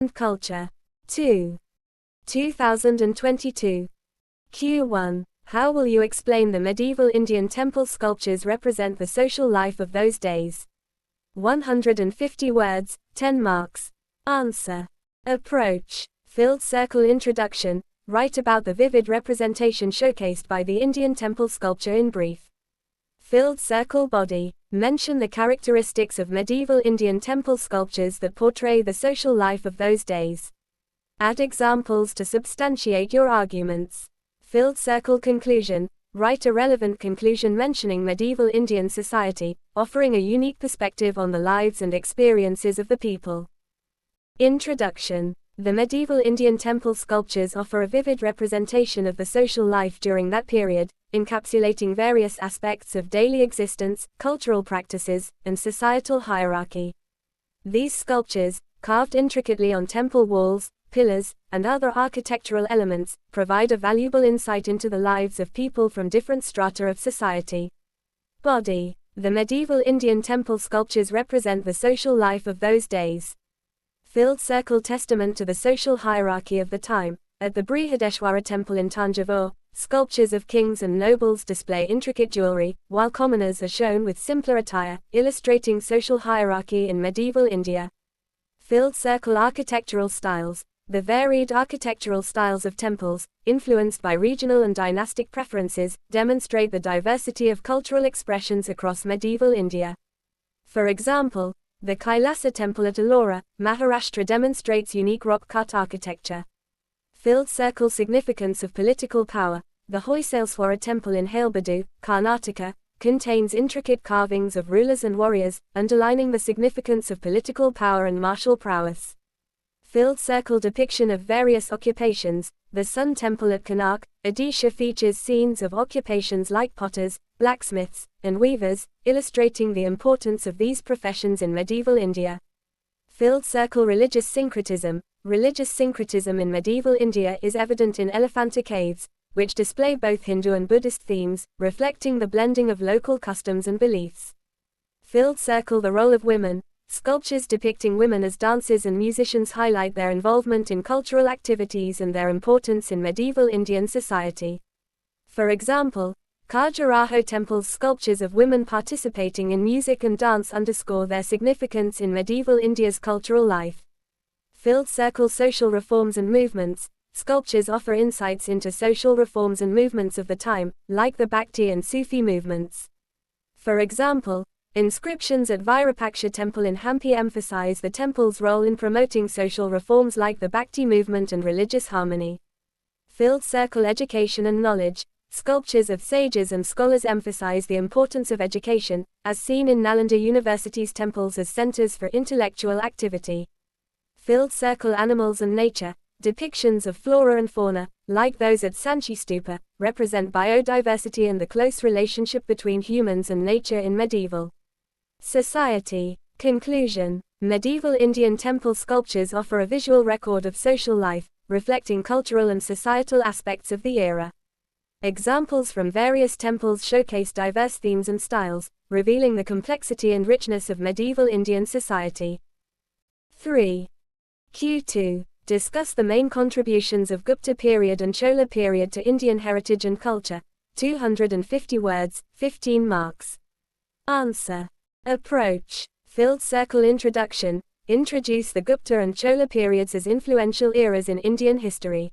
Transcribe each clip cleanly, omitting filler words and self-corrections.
and culture. 2. 2022. Q1. How will you explain the medieval Indian temple sculptures represent the social life of those days? 150 words, 10 marks. Answer. Approach. Filled circle introduction. Write about the vivid representation showcased by the Indian temple sculpture in brief. Filled circle body. Mention the characteristics of medieval Indian temple sculptures that portray the social life of those days. Add examples to substantiate your arguments. Filled circle conclusion. Write a relevant conclusion mentioning medieval Indian society, offering a unique perspective on the lives and experiences of the people. Introduction. The medieval Indian temple sculptures offer a vivid representation of the social life during that period, encapsulating various aspects of daily existence, cultural practices, and societal hierarchy. These sculptures, carved intricately on temple walls, pillars, and other architectural elements, provide a valuable insight into the lives of people from different strata of society. Body. The medieval Indian temple sculptures represent the social life of those days. Filled circle testament to the social hierarchy of the time. At the Brihadeshwara temple in Tanjavur, sculptures of kings and nobles display intricate jewelry, while commoners are shown with simpler attire, illustrating social hierarchy in medieval India. Filled circle architectural styles. The varied architectural styles of temples, influenced by regional and dynastic preferences, demonstrate the diversity of cultural expressions across medieval India. For example, the Kailasa temple at Ellora, Maharashtra demonstrates unique rock-cut architecture. Filled circle significance of political power. The Hoysaleswara temple in Halebadu, Karnataka, contains intricate carvings of rulers and warriors, underlining the significance of political power and martial prowess. Filled circle depiction of various occupations. The Sun temple at Konark, Odisha features scenes of occupations like potters, blacksmiths, and weavers, illustrating the importance of these professions in medieval India. Filled circle religious syncretism. Religious syncretism in medieval India is evident in Elephanta caves, which display both Hindu and Buddhist themes, reflecting the blending of local customs and beliefs. Filled circle the role of women. Sculptures depicting women as dancers and musicians highlight their involvement in cultural activities and their importance in medieval Indian society. For example, Khajuraho temple's sculptures of women participating in music and dance underscore their significance in medieval India's cultural life. Filled circle social reforms and movements. Sculptures offer insights into social reforms and movements of the time, like the Bhakti and Sufi movements. For example, inscriptions at Virupaksha temple in Hampi emphasize the temple's role in promoting social reforms like the Bhakti movement and religious harmony. Filled circle education and knowledge. Sculptures of sages and scholars emphasize the importance of education, as seen in Nalanda University's temples as centers for intellectual activity. Filled circle animals and nature. Depictions of flora and fauna, like those at Sanchi Stupa, represent biodiversity and the close relationship between humans and nature in medieval society. Conclusion. Medieval Indian temple sculptures offer a visual record of social life, reflecting cultural and societal aspects of the era. Examples from various temples showcase diverse themes and styles, revealing the complexity and richness of medieval Indian society. 3. Q2. Discuss the main contributions of Gupta period and Chola period to Indian heritage and culture. 250 words, 15 marks. Answer. Approach. Filled circle introduction. Introduce the Gupta and Chola periods as influential eras in Indian history.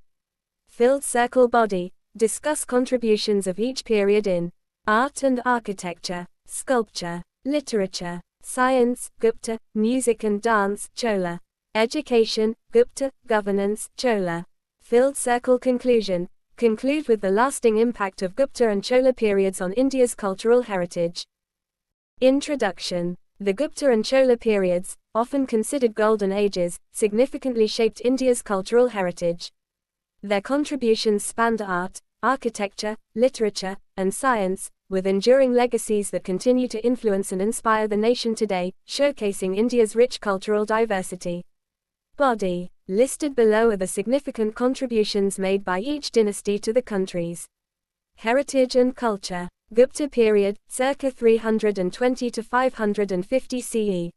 Filled circle body. Discuss contributions of each period in art and architecture, sculpture, literature, science, Gupta, music and dance, Chola. Education, Gupta, governance, Chola. Filled circle conclusion. Conclude with the lasting impact of Gupta and Chola periods on India's cultural heritage. Introduction. The Gupta and Chola periods, often considered golden ages, significantly shaped India's cultural heritage. Their contributions spanned art, architecture, literature, and science, with enduring legacies that continue to influence and inspire the nation today, showcasing India's rich cultural diversity. Body. Listed below are the significant contributions made by each dynasty to the country's heritage and culture. Gupta period, circa 320 to 550 CE.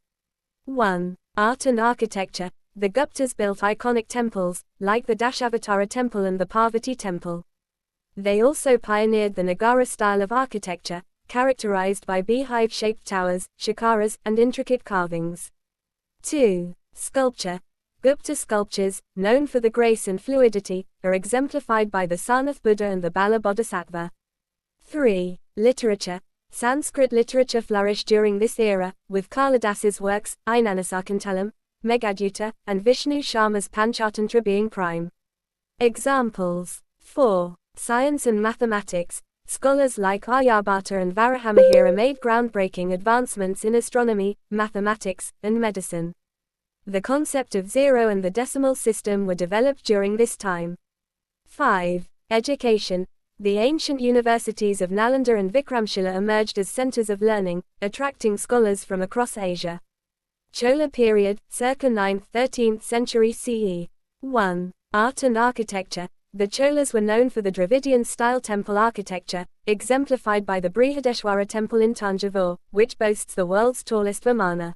1. Art and architecture. the Guptas built iconic temples, like the Dashavatara temple and the Parvati temple. They also pioneered the Nagara style of architecture, characterized by beehive-shaped towers, shikaras, and intricate carvings. 2. Sculpture. Gupta sculptures, known for the grace and fluidity, are exemplified by the Sarnath Buddha and the Bala Bodhisattva. 3. Literature. Sanskrit literature flourished during this era, with Kalidasa's works, Ainanasakuntalam, Meghaduta, and Vishnu Sharma's Panchatantra being prime examples. 4. Science and mathematics. Scholars like Aryabhata and Varahamihira made groundbreaking advancements in astronomy, mathematics, and medicine. The concept of zero and the decimal system were developed during this time. 5. Education. The ancient universities of Nalanda and Vikramshila emerged as centers of learning, attracting scholars from across Asia. Chola period, circa 9th–13th century CE. 1. Art and architecture. The Cholas were known for the Dravidian-style temple architecture, exemplified by the Brihadeshwara temple in Tanjavur, which boasts the world's tallest Vimana.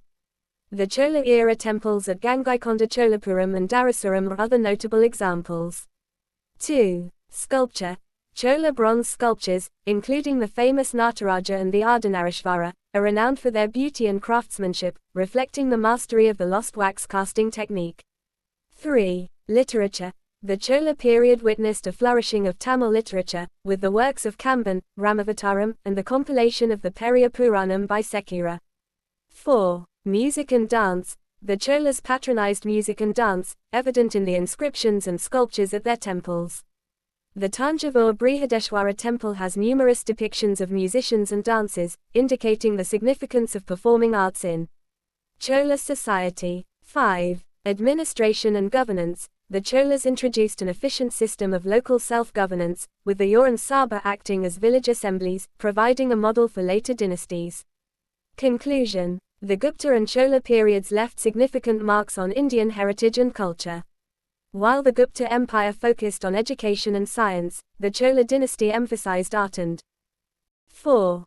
The Chola-era temples at Gangaikonda Cholapuram and Darasuram are other notable examples. 2. Sculpture. Chola bronze sculptures, including the famous Nataraja and the Ardhanarishvara, are renowned for their beauty and craftsmanship, reflecting the mastery of the lost wax casting technique. 3. Literature. The Chola period witnessed a flourishing of Tamil literature, with the works of Kamban, Ramavataram, and the compilation of the Periya Puranam by Sekira. 4. Music and dance. The Cholas patronized music and dance, evident in the inscriptions and sculptures at their temples. The Tanjavur Brihadeshwara temple has numerous depictions of musicians and dances, indicating the significance of performing arts in Chola society. 5. Administration and governance. The Cholas introduced an efficient system of local self-governance, with the Ur and Sabha acting as village assemblies, providing a model for later dynasties. Conclusion. The Gupta and Chola periods left significant marks on Indian heritage and culture. While the Gupta Empire focused on education and science, the Chola dynasty emphasized art and 4.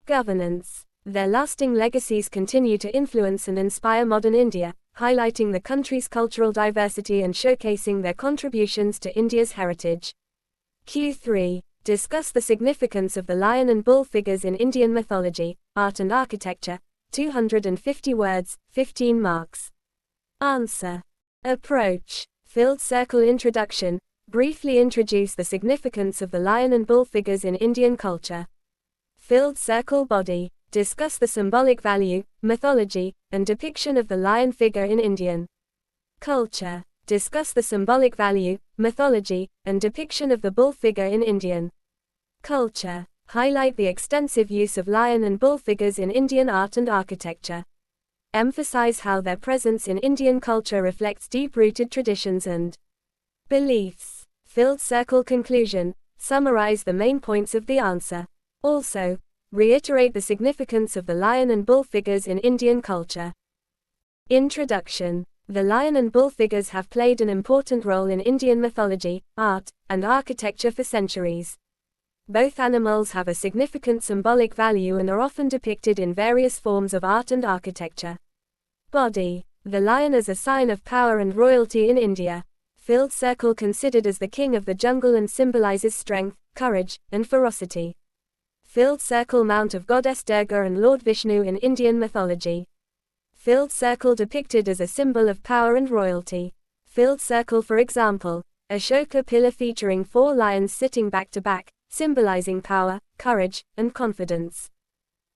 Governance. Their lasting legacies continue to influence and inspire modern India, highlighting the country's cultural diversity and showcasing their contributions to India's heritage. Q3. Discuss the significance of the lion and bull figures in Indian mythology, art and architecture. 250 words, 15 marks. Answer. Approach. Filled circle introduction. Briefly introduce the significance of the lion and bull figures in Indian culture. Filled circle body. Discuss the symbolic value, mythology, and depiction of the lion figure in Indian culture. Discuss the symbolic value, mythology, and depiction of the bull figure in Indian culture. Highlight the extensive use of lion and bull figures in Indian art and architecture. Emphasize how their presence in Indian culture reflects deep-rooted traditions and beliefs. Filled circle conclusion. Summarize the main points of the answer. Also, reiterate the significance of the lion and bull figures in Indian culture. Introduction. The lion and bull figures have played an important role in Indian mythology, art, and architecture for centuries. Both animals have a significant symbolic value and are often depicted in various forms of art and architecture. Body. The lion is a sign of power and royalty in India. Filled circle considered as the king of the jungle and symbolizes strength, courage, and ferocity. Filled circle mount of goddess Durga and Lord Vishnu in Indian mythology. Filled circle depicted as a symbol of power and royalty. Filled circle, for example, Ashoka pillar featuring 4 lions sitting back to back, symbolizing power, courage, and confidence.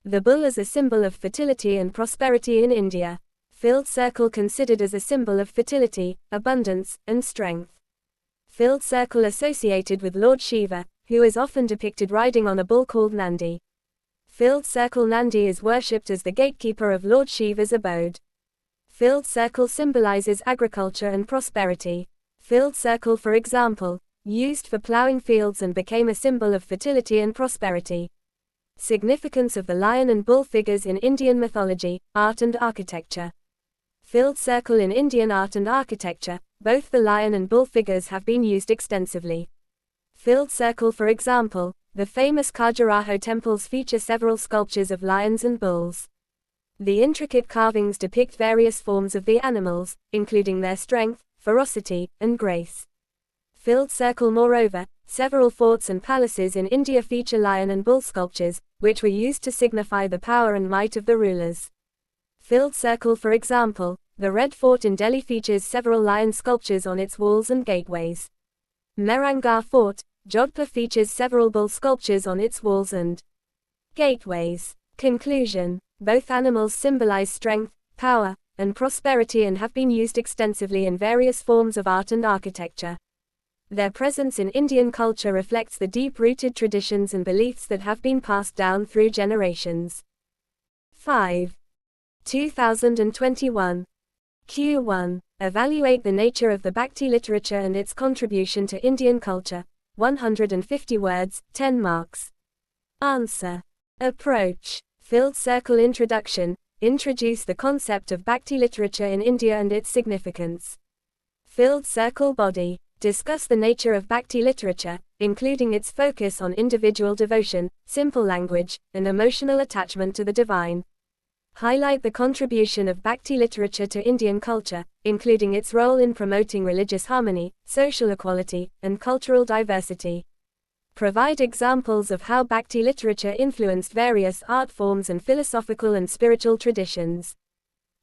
The bull is a symbol of fertility and prosperity in India. Filled circle considered as a symbol of fertility, abundance, and strength. Filled circle associated with Lord Shiva, who is often depicted riding on a bull called Nandi. Filled circle Nandi is worshipped as the gatekeeper of Lord Shiva's abode. Filled circle symbolizes agriculture and prosperity. Filled circle, for example, used for plowing fields and became a symbol of fertility and prosperity. Significance of the lion and bull figures in Indian mythology, art and architecture. Filled circle in Indian art and architecture, both the lion and bull figures have been used extensively. Filled circle, for example, the famous Khajuraho temples feature several sculptures of lions and bulls. The intricate carvings depict various forms of the animals, including their strength, ferocity, and grace. Filled circle. Moreover, several forts and palaces in India feature lion and bull sculptures, which were used to signify the power and might of the rulers. Filled circle. For example, the Red Fort in Delhi features several lion sculptures on its walls and gateways. Mehrangarh Fort, Jodhpur features several bull sculptures on its walls and gateways. Conclusion: both animals symbolize strength, power, and prosperity and have been used extensively in various forms of art and architecture. Their presence in Indian culture reflects the deep-rooted traditions and beliefs that have been passed down through generations. 5. 2021. Q1. Evaluate the nature of the Bhakti literature and its contribution to Indian culture. 150 words, 10 marks. Answer. Approach. Filled circle. Introduction. Introduce the concept of Bhakti literature in India and its significance. Filled circle. Body. Discuss the nature of Bhakti literature, including its focus on individual devotion, simple language, and emotional attachment to the divine. Highlight the contribution of Bhakti literature to Indian culture, including its role in promoting religious harmony, social equality, and cultural diversity. Provide examples of how Bhakti literature influenced various art forms and philosophical and spiritual traditions.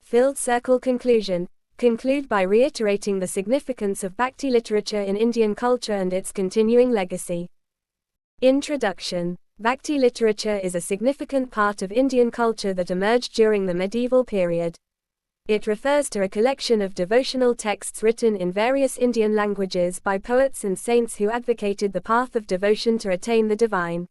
Filled circle. Conclusion. Conclude by reiterating the significance of Bhakti literature in Indian culture and its continuing legacy. Introduction. Bhakti literature is a significant part of Indian culture that emerged during the medieval period. It refers to a collection of devotional texts written in various Indian languages by poets and saints who advocated the path of devotion to attain the divine.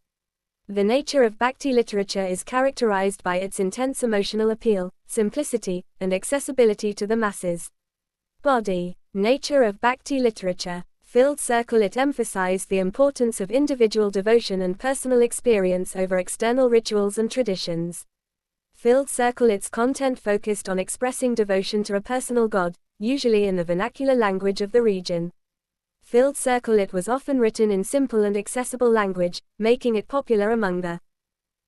The nature of Bhakti literature is characterized by its intense emotional appeal, simplicity, and accessibility to the masses. Body. Nature of Bhakti literature. Filled circle. It emphasized the importance of individual devotion and personal experience over external rituals and traditions. Filled circle. Its content focused on expressing devotion to a personal god, usually in the vernacular language of the region. Filled circle. It was often written in simple and accessible language, making it popular among the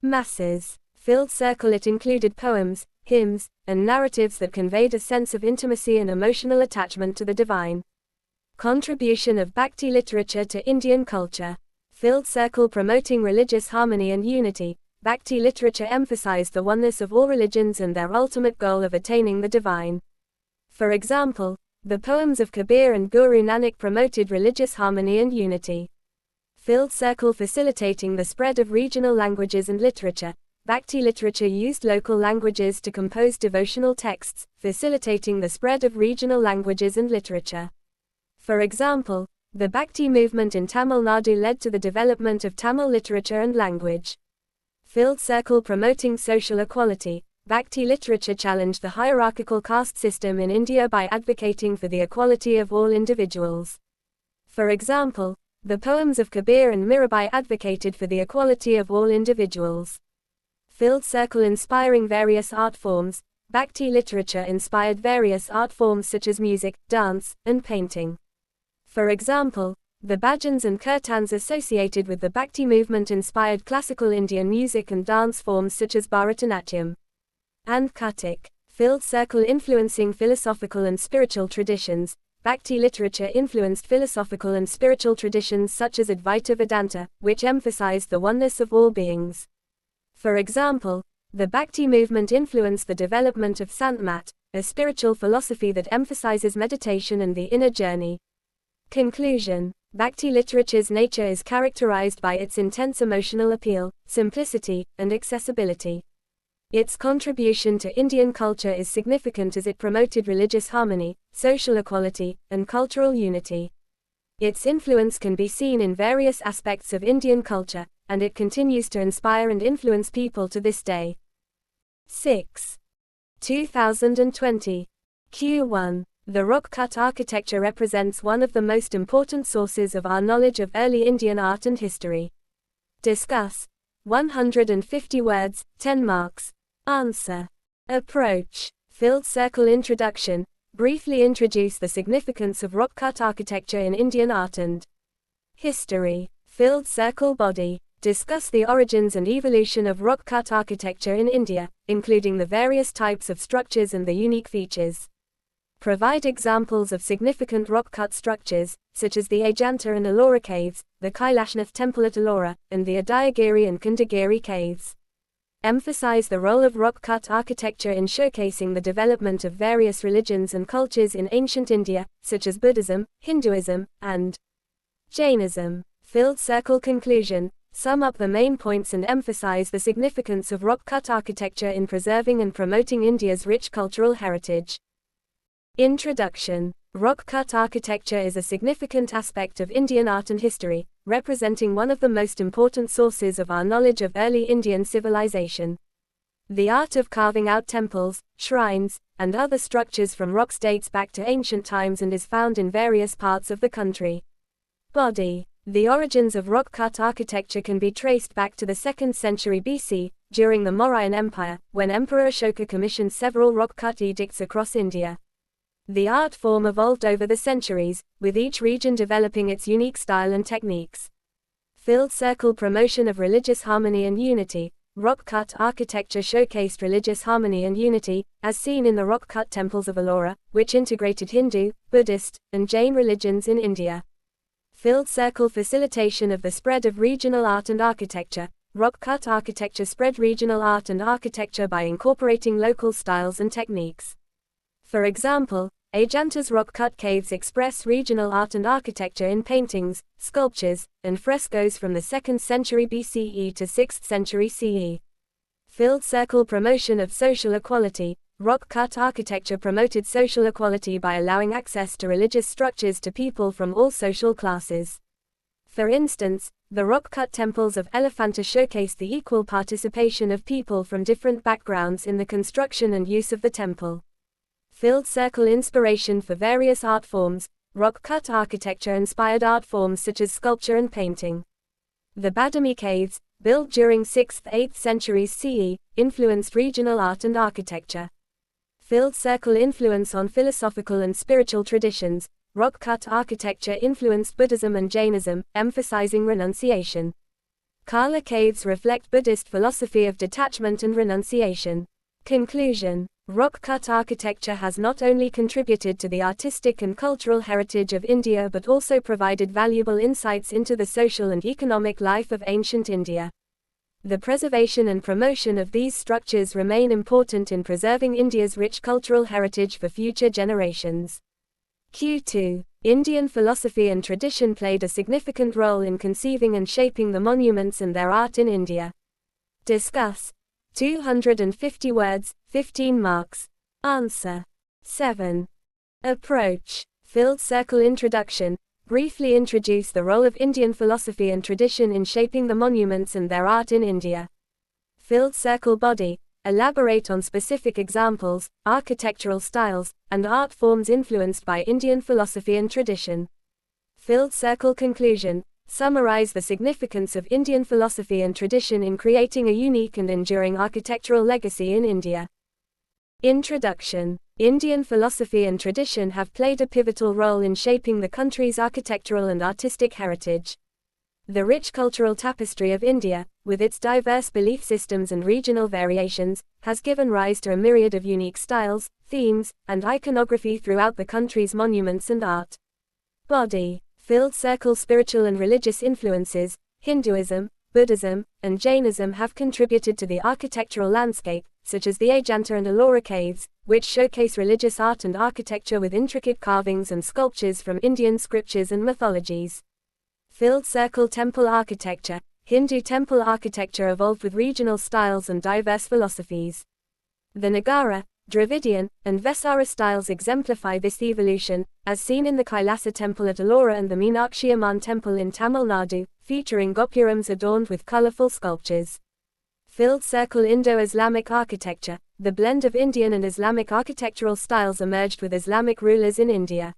masses. Filled circle. It included poems, hymns, and narratives that conveyed a sense of intimacy and emotional attachment to the divine. Contribution of Bhakti literature to Indian culture. Filled circle. Promoting religious harmony and unity, Bhakti literature emphasized the oneness of all religions and their ultimate goal of attaining the divine. For example, the poems of Kabir and Guru Nanak promoted religious harmony and unity. Filled circle. Facilitating the spread of regional languages and literature, Bhakti literature used local languages to compose devotional texts, facilitating the spread of regional languages and literature. For example, the Bhakti movement in Tamil Nadu led to the development of Tamil literature and language. Filled circle. Promoting social equality, Bhakti literature challenged the hierarchical caste system in India by advocating for the equality of all individuals. For example, the poems of Kabir and Mirabai advocated for the equality of all individuals. Filled circle. Inspiring various art forms, Bhakti literature inspired various art forms such as music, dance, and painting. For example, the bhajans and kirtans associated with the Bhakti movement inspired classical Indian music and dance forms such as Bharatanatyam and Kathak. Filled circle. Influencing philosophical and spiritual traditions, Bhakti literature influenced philosophical and spiritual traditions such as Advaita Vedanta, which emphasized the oneness of all beings. For example, the Bhakti movement influenced the development of Santmat, a spiritual philosophy that emphasizes meditation and the inner journey. Conclusion. Bhakti literature's nature is characterized by its intense emotional appeal, simplicity, and accessibility. Its contribution to Indian culture is significant as it promoted religious harmony, social equality, and cultural unity. Its influence can be seen in various aspects of Indian culture, and it continues to inspire and influence people to this day. 6. 2020. Q1. The rock-cut architecture represents one of the most important sources of our knowledge of early Indian art and history. Discuss. 150 words, 10 marks. Answer. Approach. Filled circle. Introduction. Briefly introduce the significance of rock-cut architecture in Indian art and history. Filled circle. Body. Discuss the origins and evolution of rock-cut architecture in India, including the various types of structures and the unique features. Provide examples of significant rock-cut structures, such as the Ajanta and Ellora caves, the Kailashnath temple at Ellora, and the Udayagiri and Kundagiri caves. Emphasize the role of rock-cut architecture in showcasing the development of various religions and cultures in ancient India, such as Buddhism, Hinduism, and Jainism. Filled circle conclusion. Sum up the main points and emphasize the significance of rock-cut architecture in preserving and promoting India's rich cultural heritage. Introduction. Rock-cut architecture is a significant aspect of Indian art and history, representing one of the most important sources of our knowledge of early Indian civilization. The art of carving out temples, shrines, and other structures from rocks dates back to ancient times and is found in various parts of the country. Body. The origins of rock-cut architecture can be traced back to the 2nd century BC, during the Mauryan Empire, when Emperor Ashoka commissioned several rock-cut edicts across India. The art form evolved over the centuries, with each region developing its unique style and techniques. Filled circle promotion of religious harmony and unity. Rock-cut architecture showcased religious harmony and unity, as seen in the rock-cut temples of Ellora, which integrated Hindu, Buddhist, and Jain religions in India. Filled circle facilitation of the spread of regional art and architecture. Rock-cut architecture spread regional art and architecture by incorporating local styles and techniques. For example, Ajanta's rock-cut caves express regional art and architecture in paintings, sculptures, and frescoes from the 2nd century BCE to 6th century CE. Filled circle promotion of social equality. Rock-cut architecture promoted social equality by allowing access to religious structures to people from all social classes. For instance, the rock-cut temples of Elephanta showcased the equal participation of people from different backgrounds in the construction and use of the temple. Filled circle inspiration for various art forms. Rock-cut architecture inspired art forms such as sculpture and painting. The Badami caves, built during 6th–8th centuries CE, influenced regional art and architecture. Filled circle influence on philosophical and spiritual traditions. Rock-cut architecture influenced Buddhism and Jainism, emphasizing renunciation. Kala caves reflect Buddhist philosophy of detachment and renunciation. Conclusion. Rock-cut architecture has not only contributed to the artistic and cultural heritage of India but also provided valuable insights into the social and economic life of ancient India. The preservation and promotion of these structures remain important in preserving India's rich cultural heritage for future generations. Q2. Indian philosophy and tradition played a significant role in conceiving and shaping the monuments and their art in India. Discuss. 250 words, 15 marks. Answer. 7. Approach. Filled circle introduction. Briefly introduce the role of Indian philosophy and tradition in shaping the monuments and their art in India. Filled circle body. Elaborate on specific examples, architectural styles, and art forms influenced by Indian philosophy and tradition. Filled circle conclusion. Summarize the significance of Indian philosophy and tradition in creating a unique and enduring architectural legacy in India. Introduction. Indian philosophy and tradition have played a pivotal role in shaping the country's architectural and artistic heritage. The rich cultural tapestry of India, with its diverse belief systems and regional variations, has given rise to a myriad of unique styles, themes, and iconography throughout the country's monuments and art. Body. Filled circle spiritual and religious influences. Hinduism, Buddhism, and Jainism have contributed to the architectural landscape, such as the Ajanta and Ellora caves, which showcase religious art and architecture with intricate carvings and sculptures from Indian scriptures and mythologies. Filled circle temple architecture. Hindu temple architecture evolved with regional styles and diverse philosophies. The Nagara, Dravidian, and Vesara styles exemplify this evolution, as seen in the Kailasa temple at Ellora and the Meenakshi Amman temple in Tamil Nadu, featuring gopurams adorned with colorful sculptures. Filled circle Indo-Islamic architecture. The blend of Indian and Islamic architectural styles emerged with Islamic rulers in India.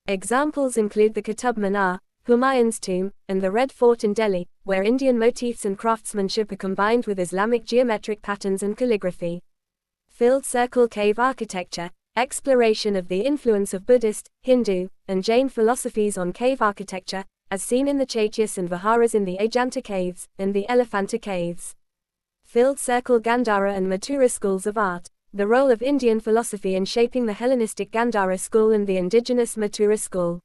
Examples include the Qutub Minar, Humayun's tomb, and the Red Fort in Delhi, where Indian motifs and craftsmanship are combined with Islamic geometric patterns and calligraphy. Filled circle cave architecture. Exploration of the influence of Buddhist, Hindu, and Jain philosophies on cave architecture, as seen in the Chaityas and Viharas in the Ajanta caves, and the Elephanta caves. Filled circle Gandhara and Mathura schools of art. The role of Indian philosophy in shaping the Hellenistic Gandhara school and the indigenous Mathura school.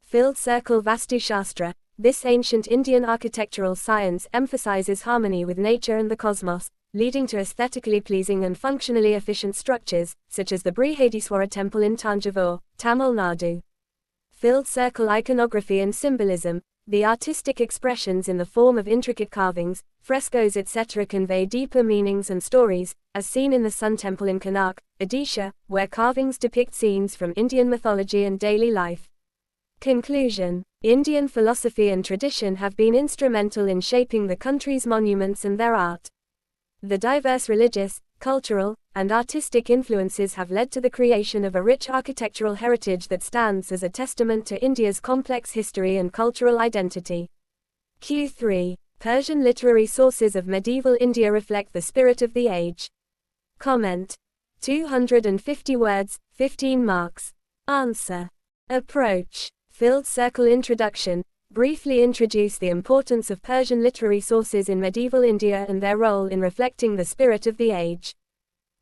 Filled circle Vastu Shastra. This ancient Indian architectural science emphasizes harmony with nature and the cosmos, leading to aesthetically pleasing and functionally efficient structures, such as the Brihadiswara temple in Tanjavur, Tamil Nadu. Filled circle iconography and symbolism. The artistic expressions in the form of intricate carvings, frescoes etc. convey deeper meanings and stories, as seen in the Sun Temple in Konark, Odisha, where carvings depict scenes from Indian mythology and daily life. Conclusion. Indian philosophy and tradition have been instrumental in shaping the country's monuments and their art. The diverse religious, cultural, and artistic influences have led to the creation of a rich architectural heritage that stands as a testament to India's complex history and cultural identity. Q3. Persian literary sources of medieval India reflect the spirit of the age. Comment. 250 words, 15 marks. Answer. Approach. Filled circle introduction. Briefly introduce the importance of Persian literary sources in medieval India and their role in reflecting the spirit of the age.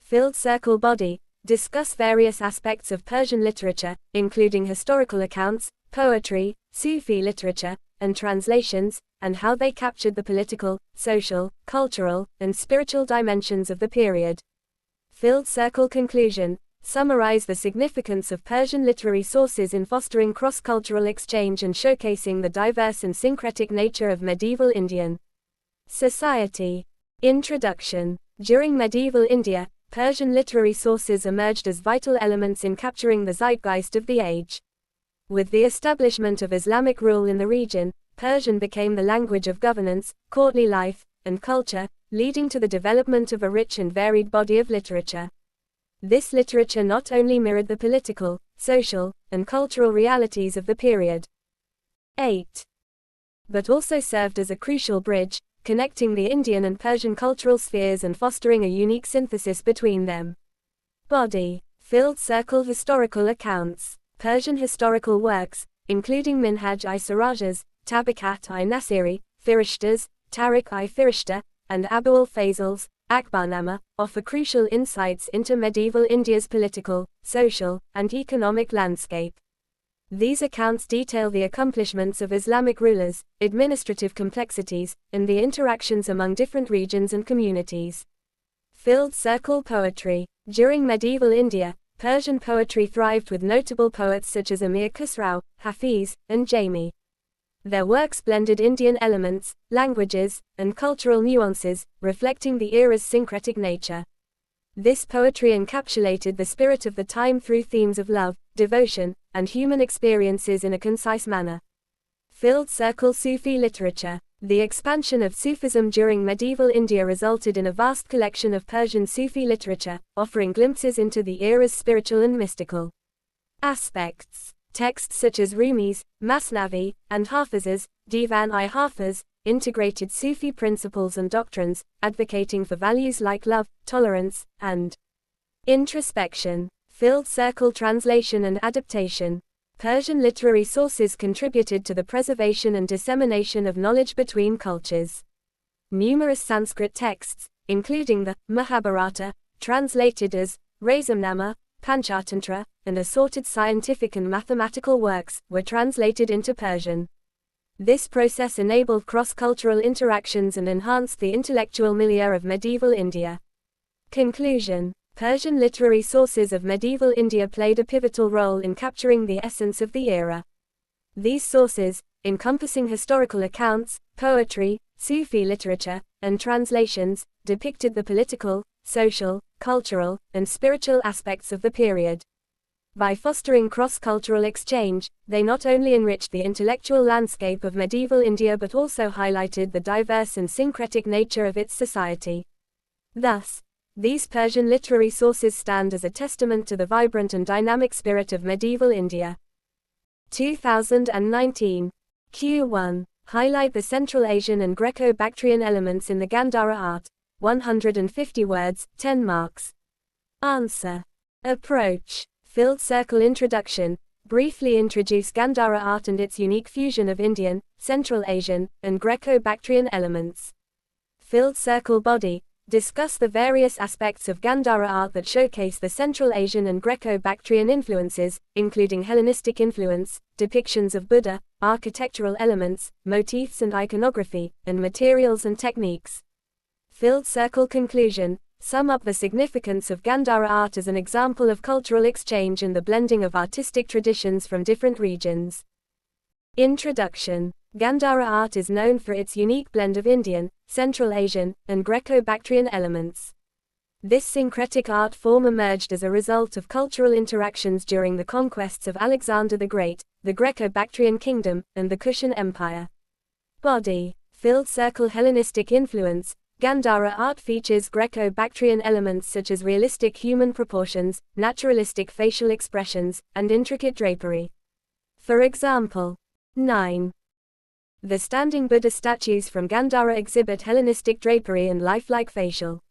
Filled circle body. Discuss various aspects of Persian literature, including historical accounts, poetry, Sufi literature, and translations, and how they captured the political, social, cultural, and spiritual dimensions of the period. Filled circle conclusion. Summarize the significance of Persian literary sources in fostering cross-cultural exchange and showcasing the diverse and syncretic nature of medieval Indian society. Introduction. During medieval India, Persian literary sources emerged as vital elements in capturing the zeitgeist of the age. With the establishment of Islamic rule in the region, Persian became the language of governance, courtly life, and culture, leading to the development of a rich and varied body of literature. This literature not only mirrored the political, social, and cultural realities of the period, 8. but also served as a crucial bridge, connecting the Indian and Persian cultural spheres and fostering a unique synthesis between them. Body. Filled circle historical accounts. Persian historical works, including Minhaj-i-Sirajas, Tabakat-i-Nasiri, Firishtas, Tariq-i-Firishta, and Abu-al-Fazl's Akbarnama, offer crucial insights into medieval India's political, social, and economic landscape. These accounts detail the accomplishments of Islamic rulers, administrative complexities, and the interactions among different regions and communities. Filled circle poetry. During medieval India, Persian poetry thrived with notable poets such as Amir Khusrau, Hafiz, and Jami. Their works blended Indian elements, languages, and cultural nuances, reflecting the era's syncretic nature. This poetry encapsulated the spirit of the time through themes of love, devotion, and human experiences in a concise manner. Filled circle Sufi literature. The expansion of Sufism during medieval India resulted in a vast collection of Persian Sufi literature, offering glimpses into the era's spiritual and mystical aspects. Texts such as Rumi's, Masnavi, and Hafiz's, Divan-i-Hafiz, integrated Sufi principles and doctrines, advocating for values like love, tolerance, and introspection. Filled circle translation and adaptation. Persian literary sources contributed to the preservation and dissemination of knowledge between cultures. Numerous Sanskrit texts, including the Mahabharata, translated as Razamnama, Panchatantra, and assorted scientific and mathematical works, were translated into Persian. This process enabled cross-cultural interactions and enhanced the intellectual milieu of medieval India. Conclusion. Persian literary sources of medieval India played a pivotal role in capturing the essence of the era. These sources, encompassing historical accounts, poetry, Sufi literature, and translations, depicted the political, social, cultural, and spiritual aspects of the period. By fostering cross-cultural exchange, they not only enriched the intellectual landscape of medieval India but also highlighted the diverse and syncretic nature of its society. Thus, these Persian literary sources stand as a testament to the vibrant and dynamic spirit of medieval India. 2019. Q1. Highlight the Central Asian and Greco-Bactrian elements in the Gandhara art. 150 words, 10 marks. Answer. Approach. Filled circle introduction. briefly introduce Gandhara art and its unique fusion of Indian, Central Asian, and Greco-Bactrian elements. Filled circle body, discuss the various aspects of Gandhara art that showcase the Central Asian and Greco-Bactrian influences, including Hellenistic influence, depictions of Buddha, architectural elements, motifs and iconography, and materials and techniques. Filled circle conclusion, sum up the significance of Gandhara art as an example of cultural exchange and the blending of artistic traditions from different regions. Introduction. Gandhara art is known for its unique blend of Indian, Central Asian, and Greco-Bactrian elements. This syncretic art form emerged as a result of cultural interactions during the conquests of Alexander the Great, the Greco-Bactrian kingdom, and the Kushan Empire. Body. Filled circle Hellenistic influence. Gandhara art features Greco-Bactrian elements such as realistic human proportions, naturalistic facial expressions, and intricate drapery. For example, 9. The standing Buddha statues from Gandhara exhibit Hellenistic drapery and lifelike facial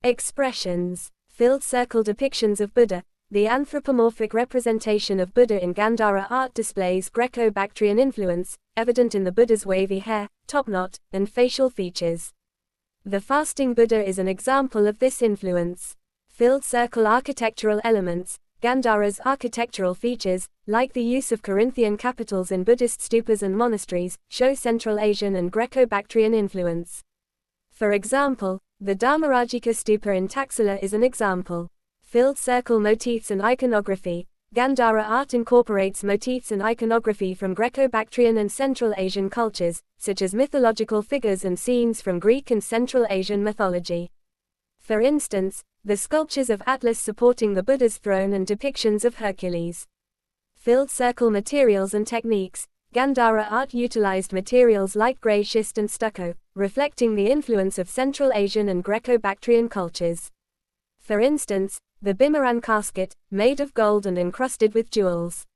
expressions. Filled circle depictions of Buddha. The anthropomorphic representation of Buddha in Gandhara art displays Greco-Bactrian influence, evident in the Buddha's wavy hair, top knot, and facial features. The fasting Buddha is an example of this influence. Filled circle architectural elements. Gandhara's architectural features, like the use of Corinthian capitals in Buddhist stupas and monasteries, show Central Asian and Greco-Bactrian influence. For example, the Dharmarajika stupa in Taxila is an example. Filled circle motifs and iconography. Gandhara art incorporates motifs and iconography from Greco-Bactrian and Central Asian cultures, such as mythological figures and scenes from Greek and Central Asian mythology. For instance, the sculptures of Atlas supporting the Buddha's throne and depictions of Hercules. Filled circle materials and techniques. Gandhara art utilized materials like grey schist and stucco, reflecting the influence of Central Asian and Greco-Bactrian cultures. For instance, the Bhimmaran casket, made of gold and encrusted with jewels.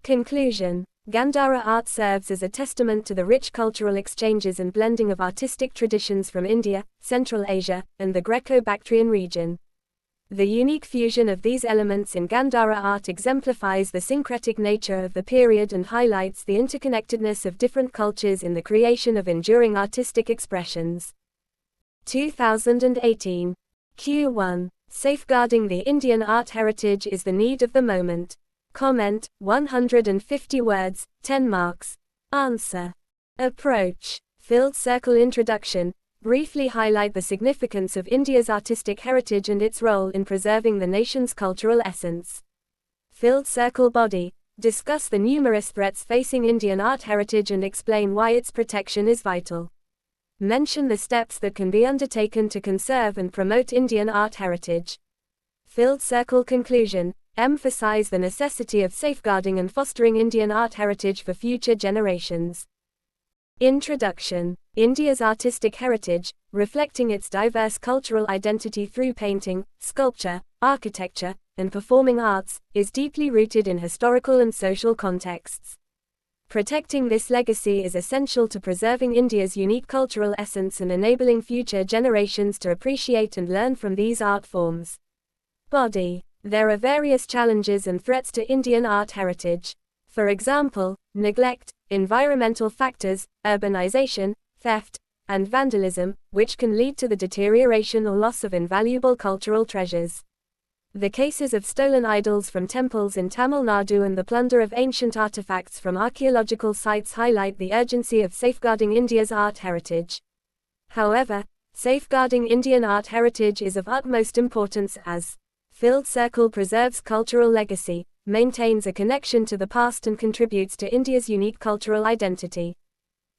Conclusion. Gandhara art serves as a testament to the rich cultural exchanges and blending of artistic traditions from India, Central Asia, and the Greco-Bactrian region. The unique fusion of these elements in Gandhara art exemplifies the syncretic nature of the period and highlights the interconnectedness of different cultures in the creation of enduring artistic expressions. 2018. Q1. Safeguarding the Indian art heritage is the need of the moment. Comment, 150 words, 10 marks. Answer. Approach. Filled circle introduction. Briefly highlight the significance of India's artistic heritage and its role in preserving the nation's cultural essence. Filled circle body. Discuss the numerous threats facing Indian art heritage and explain why its protection is vital. Mention the steps that can be undertaken to conserve and promote Indian art heritage. Filled circle conclusion. Emphasize the necessity of safeguarding and fostering Indian art heritage for future generations. Introduction. India's artistic heritage, reflecting its diverse cultural identity through painting, sculpture, architecture, and performing arts, is deeply rooted in historical and social contexts. Protecting this legacy is essential to preserving India's unique cultural essence and enabling future generations to appreciate and learn from these art forms. Body. There are various challenges and threats to Indian art heritage. For example, neglect, environmental factors, urbanization, theft, and vandalism, which can lead to the deterioration or loss of invaluable cultural treasures. The cases of stolen idols from temples in Tamil Nadu and the plunder of ancient artifacts from archaeological sites highlight the urgency of safeguarding India's art heritage. However, safeguarding Indian art heritage is of utmost importance as Filled circle preserves cultural legacy, maintains a connection to the past and contributes to India's unique cultural identity.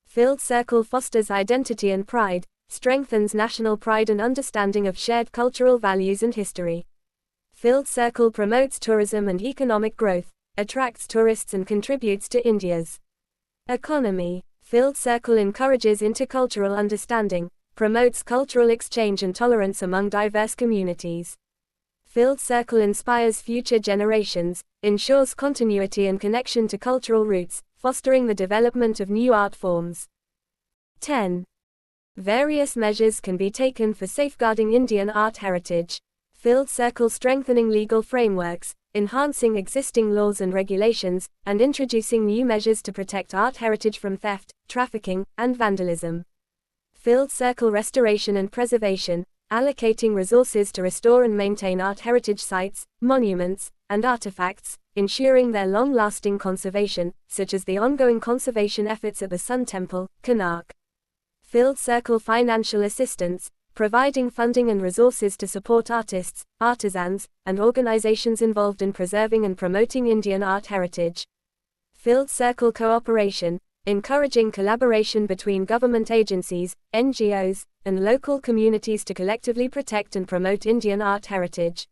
Filled circle fosters identity and pride, strengthens national pride and understanding of shared cultural values and history. Filled circle promotes tourism and economic growth, attracts tourists and contributes to India's economy. Filled circle encourages intercultural understanding, promotes cultural exchange and tolerance among diverse communities. Filled circle inspires future generations, ensures continuity and connection to cultural roots, fostering the development of new art forms. 10. Various measures can be taken for safeguarding Indian art heritage. Filled circle strengthening legal frameworks. enhancing existing laws and regulations, and introducing new measures to protect art heritage from theft, trafficking, and vandalism. Field Circle Restoration and Preservation, allocating resources to restore and maintain art heritage sites, monuments, and artifacts, ensuring their long-lasting conservation, such as the ongoing conservation efforts at the Sun Temple, Konark. Field Circle Financial Assistance, providing funding and resources to support artists, artisans, and organizations involved in preserving and promoting Indian art heritage. Field Circle Cooperation, encouraging collaboration between government agencies, NGOs, and local communities to collectively protect and promote Indian art heritage.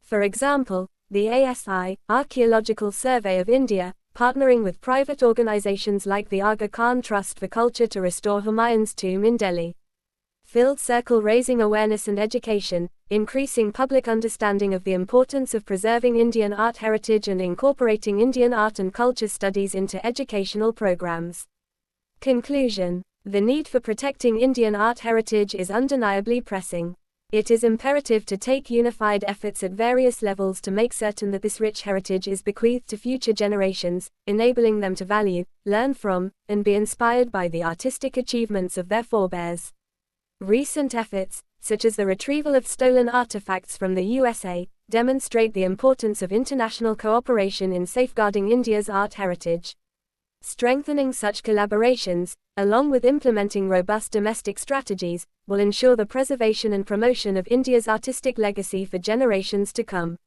For example, the ASI, Archaeological Survey of India, partnering with private organizations like the Aga Khan Trust for Culture to restore Humayun's tomb in Delhi. Field Circle Raising Awareness and Education, increasing public understanding of the importance of preserving Indian art heritage and incorporating Indian art and culture studies into educational programs. Conclusion. The need for protecting Indian art heritage is undeniably pressing. It is imperative to take unified efforts at various levels to make certain that this rich heritage is bequeathed to future generations, enabling them to value, learn from, and be inspired by the artistic achievements of their forebears. Recent efforts, such as the retrieval of stolen artifacts from the USA, demonstrate the importance of international cooperation in safeguarding India's art heritage. Strengthening such collaborations, along with implementing robust domestic strategies, will ensure the preservation and promotion of India's artistic legacy for generations to come.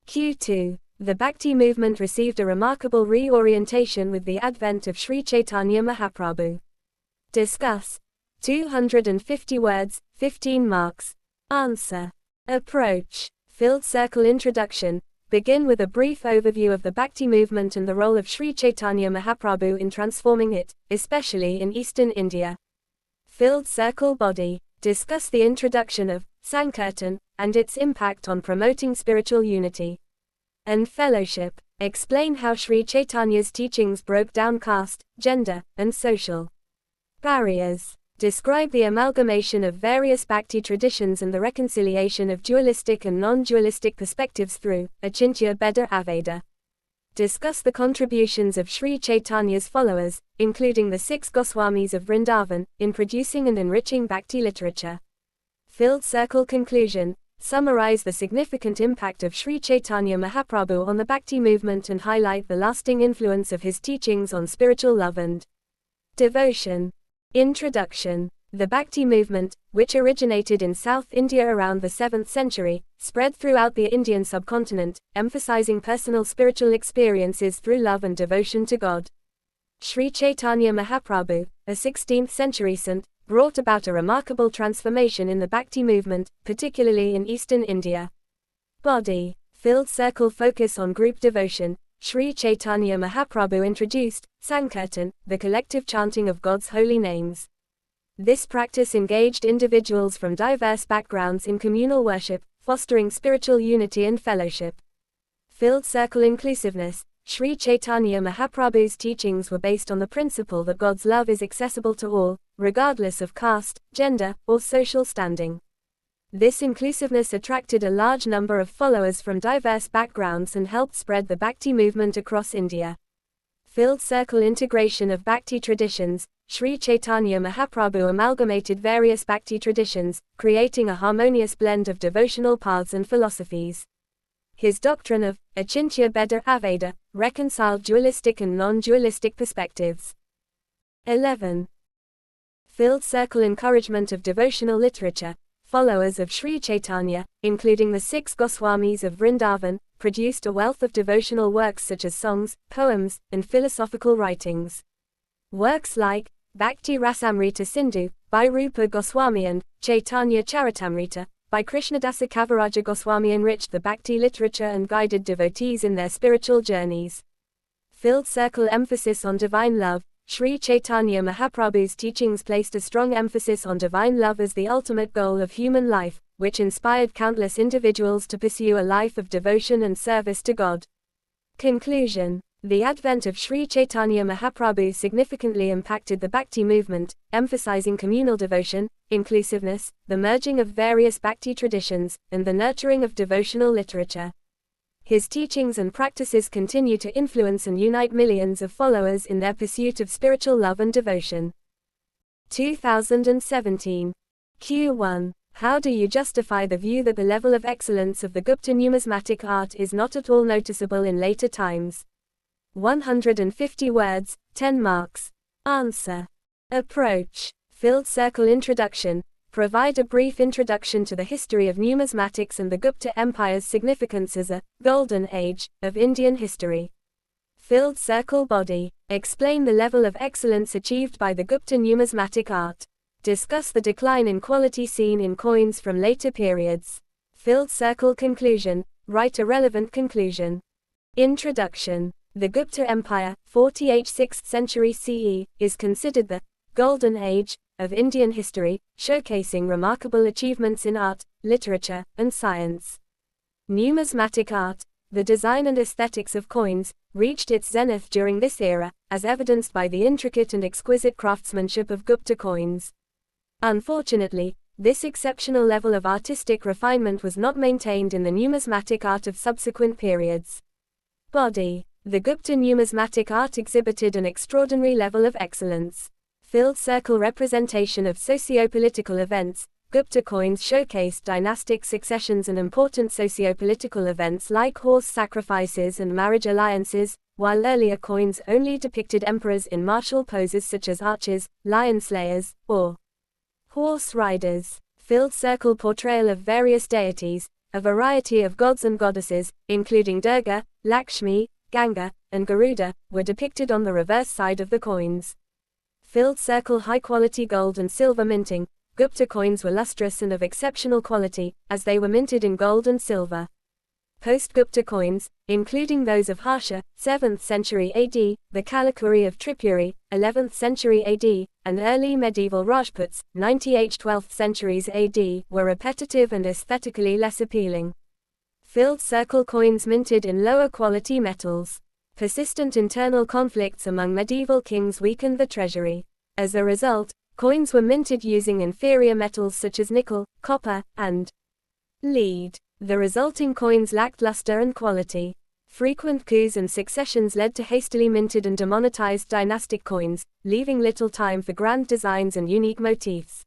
Q2. The Bhakti movement received a remarkable reorientation with the advent of Sri Chaitanya Mahaprabhu. Discuss. 250 words, 15 marks. Answer. Approach. Field Circle Introduction. Begin with a brief overview of the Bhakti movement and the role of Sri Chaitanya Mahaprabhu in transforming it, especially in Eastern India. Field Circle Body. Discuss the introduction of Sankirtan and its impact on promoting spiritual unity and fellowship. Explain how Sri Chaitanya's teachings broke down caste, gender, and social barriers. Describe the amalgamation of various Bhakti traditions and the reconciliation of dualistic and non-dualistic perspectives through Achintya Bheda Aveda. Discuss the contributions of Sri Chaitanya's followers, including the 6 Goswamis of Vrindavan, in producing and enriching Bhakti literature. Field Circle Conclusion. Summarize the significant impact of Sri Chaitanya Mahaprabhu on the Bhakti movement and highlight the lasting influence of his teachings on spiritual love and devotion. Introduction. The Bhakti movement, which originated in South India around the 7th century, spread throughout the Indian subcontinent, emphasizing personal spiritual experiences through love and devotion to God. Sri Chaitanya Mahaprabhu, a 16th century saint, brought about a remarkable transformation in the Bhakti movement, particularly in Eastern India. Body. Field Circle Focus on group devotion. Sri Chaitanya Mahaprabhu introduced Sankirtan, the collective chanting of God's holy names. This practice engaged individuals from diverse backgrounds in communal worship, fostering spiritual unity and fellowship. Field Circle Inclusiveness. Sri Chaitanya Mahaprabhu's teachings were based on the principle that God's love is accessible to all, regardless of caste, gender, or social standing. This inclusiveness attracted a large number of followers from diverse backgrounds and helped spread the Bhakti movement across India. Field Circle Integration of Bhakti traditions. Sri Chaitanya Mahaprabhu amalgamated various Bhakti traditions, creating a harmonious blend of devotional paths and philosophies. His doctrine of Achintya Bheda Aveda reconciled dualistic and non-dualistic perspectives. 11. Field Circle Encouragement of devotional literature. Followers of Sri Chaitanya, including the 6 Goswamis of Vrindavan, produced a wealth of devotional works such as songs, poems, and philosophical writings. Works like Bhakti Rasamrita Sindhu, by Rupa Goswami and Chaitanya Charitamrita, by Krishnadasa Kavaraja Goswami enriched the Bhakti literature and guided devotees in their spiritual journeys. Field Circle Emphasis on divine love. Sri Chaitanya Mahaprabhu's teachings placed a strong emphasis on divine love as the ultimate goal of human life, which inspired countless individuals to pursue a life of devotion and service to God. Conclusion. The advent of Sri Chaitanya Mahaprabhu significantly impacted the Bhakti movement, emphasizing communal devotion, inclusiveness, the merging of various Bhakti traditions, and the nurturing of devotional literature. His teachings and practices continue to influence and unite millions of followers in their pursuit of spiritual love and devotion. 2017. Q1. How do you justify the view that the level of excellence of the Gupta numismatic art is not at all noticeable in later times? 150 words, 10 marks. Answer. Approach. Filled circle introduction. Provide a brief introduction to the history of numismatics and the Gupta Empire's significance as a golden age of Indian history. Filled circle body. Explain the level of excellence achieved by the Gupta numismatic art. Discuss the decline in quality seen in coins from later periods. Filled circle conclusion. Write a relevant conclusion. Introduction. The Gupta Empire, 6th century CE, is considered the golden age of Indian history, showcasing remarkable achievements in art, literature, and science. Numismatic art, the design and aesthetics of coins, reached its zenith during this era, as evidenced by the intricate and exquisite craftsmanship of Gupta coins. Unfortunately, this exceptional level of artistic refinement was not maintained in the numismatic art of subsequent periods. Body. The Gupta numismatic art exhibited an extraordinary level of excellence. Filled circle representation of socio-political events. Gupta coins showcased dynastic successions and important socio-political events like horse sacrifices and marriage alliances, while earlier coins only depicted emperors in martial poses such as archers, lion slayers, or horse riders. Filled circle portrayal of various deities. A variety of gods and goddesses, including Durga, Lakshmi, Ganga, and Garuda, were depicted on the reverse side of the coins. Filled circle high-quality gold and silver minting. Gupta coins were lustrous and of exceptional quality, as they were minted in gold and silver. Post-Gupta coins, including those of Harsha, 7th century AD, the Kalakuri of Tripuri, 11th century AD, and early medieval Rajputs, 12th centuries AD, were repetitive and aesthetically less appealing. Filled circle coins minted in lower quality metals. Persistent internal conflicts among medieval kings weakened the treasury. As a result, coins were minted using inferior metals such as nickel, copper, and lead. The resulting coins lacked luster and quality. Frequent coups and successions led to hastily minted and demonetized dynastic coins, leaving little time for grand designs and unique motifs.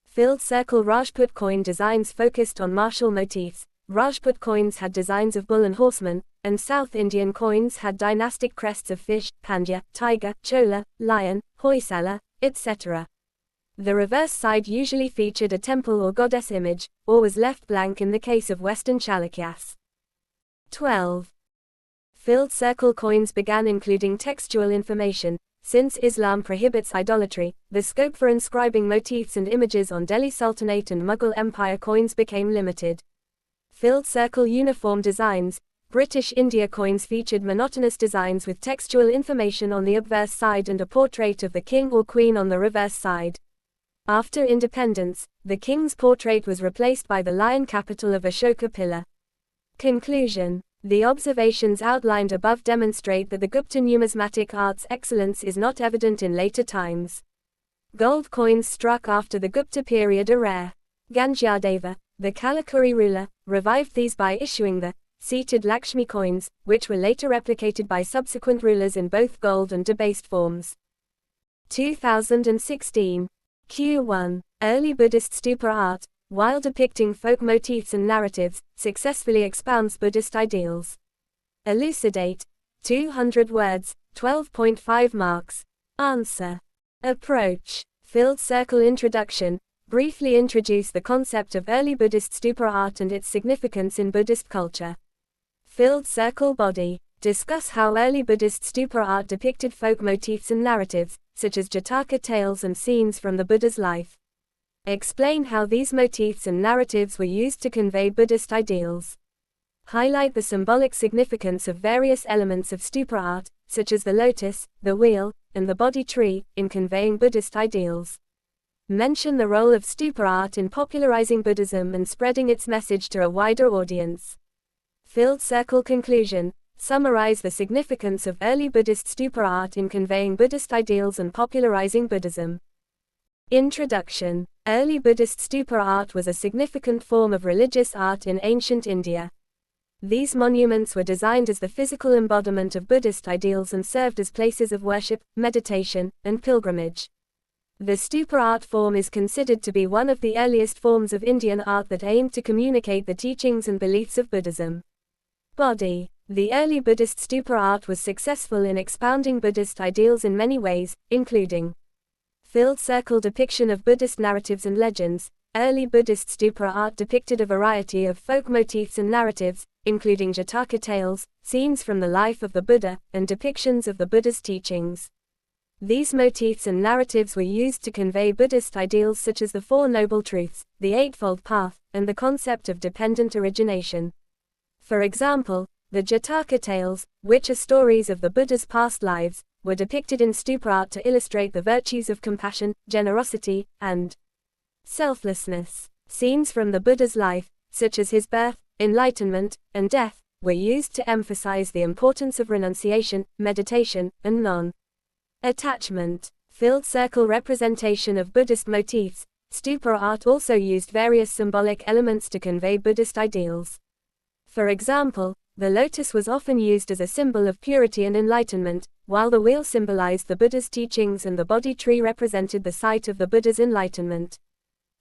Filled circle Rajput coin designs focused on martial motifs. Rajput coins had designs of bull and horseman, and South Indian coins had dynastic crests of fish, pandya, tiger, chola, lion, Hoysala, etc. The reverse side usually featured a temple or goddess image, or was left blank in the case of Western Chalukyas. 12. Filled circle coins began including textual information. Since Islam prohibits idolatry, the scope for inscribing motifs and images on Delhi Sultanate and Mughal Empire coins became limited. Filled circle uniform designs. British India coins featured monotonous designs with textual information on the obverse side and a portrait of the king or queen on the reverse side. After independence, the king's portrait was replaced by the lion capital of Ashoka pillar. Conclusion. The observations outlined above demonstrate that the Gupta numismatic art's excellence is not evident in later times. Gold coins struck after the Gupta period are rare. Gangyadeva, the Kalakuri ruler, revived these by issuing the seated Lakshmi coins, which were later replicated by subsequent rulers in both gold and debased forms. 2016. Q1. Early Buddhist stupa art, while depicting folk motifs and narratives, successfully expounds Buddhist ideals. Elucidate. 200 words, 12.5 marks. Answer. Approach. Filled circle introduction. Briefly introduce the concept of early Buddhist stupa art and its significance in Buddhist culture. Filled circle body. Discuss how early Buddhist stupa art depicted folk motifs and narratives, such as Jataka tales and scenes from the Buddha's life. Explain how these motifs and narratives were used to convey Buddhist ideals. Highlight the symbolic significance of various elements of stupa art, such as the lotus, the wheel, and the Bodhi tree, in conveying Buddhist ideals. Mention the role of stupa art in popularizing Buddhism and spreading its message to a wider audience. Filled circle conclusion. Summarize the significance of early Buddhist stupa art in conveying Buddhist ideals and popularizing Buddhism. Introduction. Early Buddhist stupa art was a significant form of religious art in ancient India. These monuments were designed as the physical embodiment of Buddhist ideals and served as places of worship, meditation, and pilgrimage. The stupa art form is considered to be one of the earliest forms of Indian art that aimed to communicate the teachings and beliefs of Buddhism. Body. The early Buddhist stupa art was successful in expounding Buddhist ideals in many ways, including filled circle depiction of Buddhist narratives and legends. Early Buddhist stupa art depicted a variety of folk motifs and narratives, including Jataka tales, scenes from the life of the Buddha, and depictions of the Buddha's teachings. These motifs and narratives were used to convey Buddhist ideals such as the Four Noble Truths, the Eightfold Path, and the concept of dependent origination. For example, the Jataka tales, which are stories of the Buddha's past lives, were depicted in stupa art to illustrate the virtues of compassion, generosity, and selflessness. Scenes from the Buddha's life, such as his birth, enlightenment, and death, were used to emphasize the importance of renunciation, meditation, and non-attachment. Filled circle representation of Buddhist motifs. Stupa art also used various symbolic elements to convey Buddhist ideals. For example, the lotus was often used as a symbol of purity and enlightenment, while the wheel symbolized the Buddha's teachings and the Bodhi tree represented the site of the Buddha's enlightenment.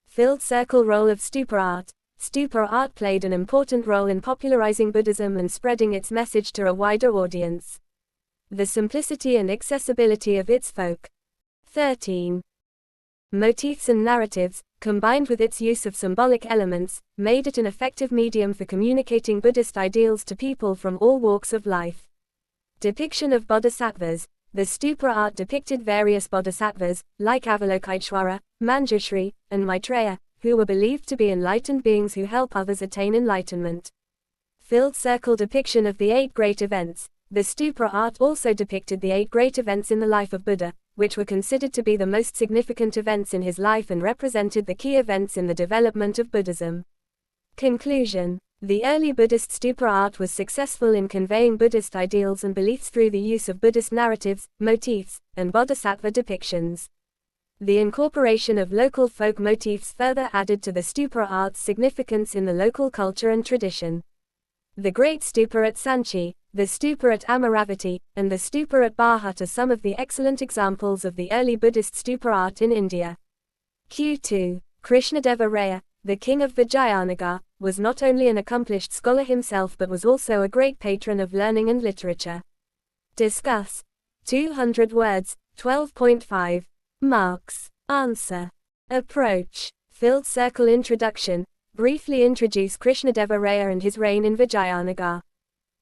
Filled circle role of stupa art. Stupa art played an important role in popularizing Buddhism and spreading its message to a wider audience. The simplicity and accessibility of its folk. 13. Motifs and narratives, combined with its use of symbolic elements, made it an effective medium for communicating Buddhist ideals to people from all walks of life. Depiction of bodhisattvas. The stupa art depicted various bodhisattvas, like Avalokiteshvara, Manjushri, and Maitreya, who were believed to be enlightened beings who help others attain enlightenment. Filled circle depiction of the 8 great events. The stupa art also depicted the 8 great events in the life of Buddha, which were considered to be the most significant events in his life and represented the key events in the development of Buddhism. Conclusion. The early Buddhist stupa art was successful in conveying Buddhist ideals and beliefs through the use of Buddhist narratives, motifs, and bodhisattva depictions. The incorporation of local folk motifs further added to the stupa art's significance in the local culture and tradition. The Great Stupa at Sanchi, the Stupa at Amaravati, and the Stupa at Bharat are some of the excellent examples of the early Buddhist stupa art in India. Q2. Krishnadeva Raya, the king of Vijayanagar, was not only an accomplished scholar himself but was also a great patron of learning and literature. Discuss. 200 words, 12.5 marks. Answer. Approach. Filled circle introduction. Briefly introduce Krishnadeva Raya and his reign in Vijayanagar.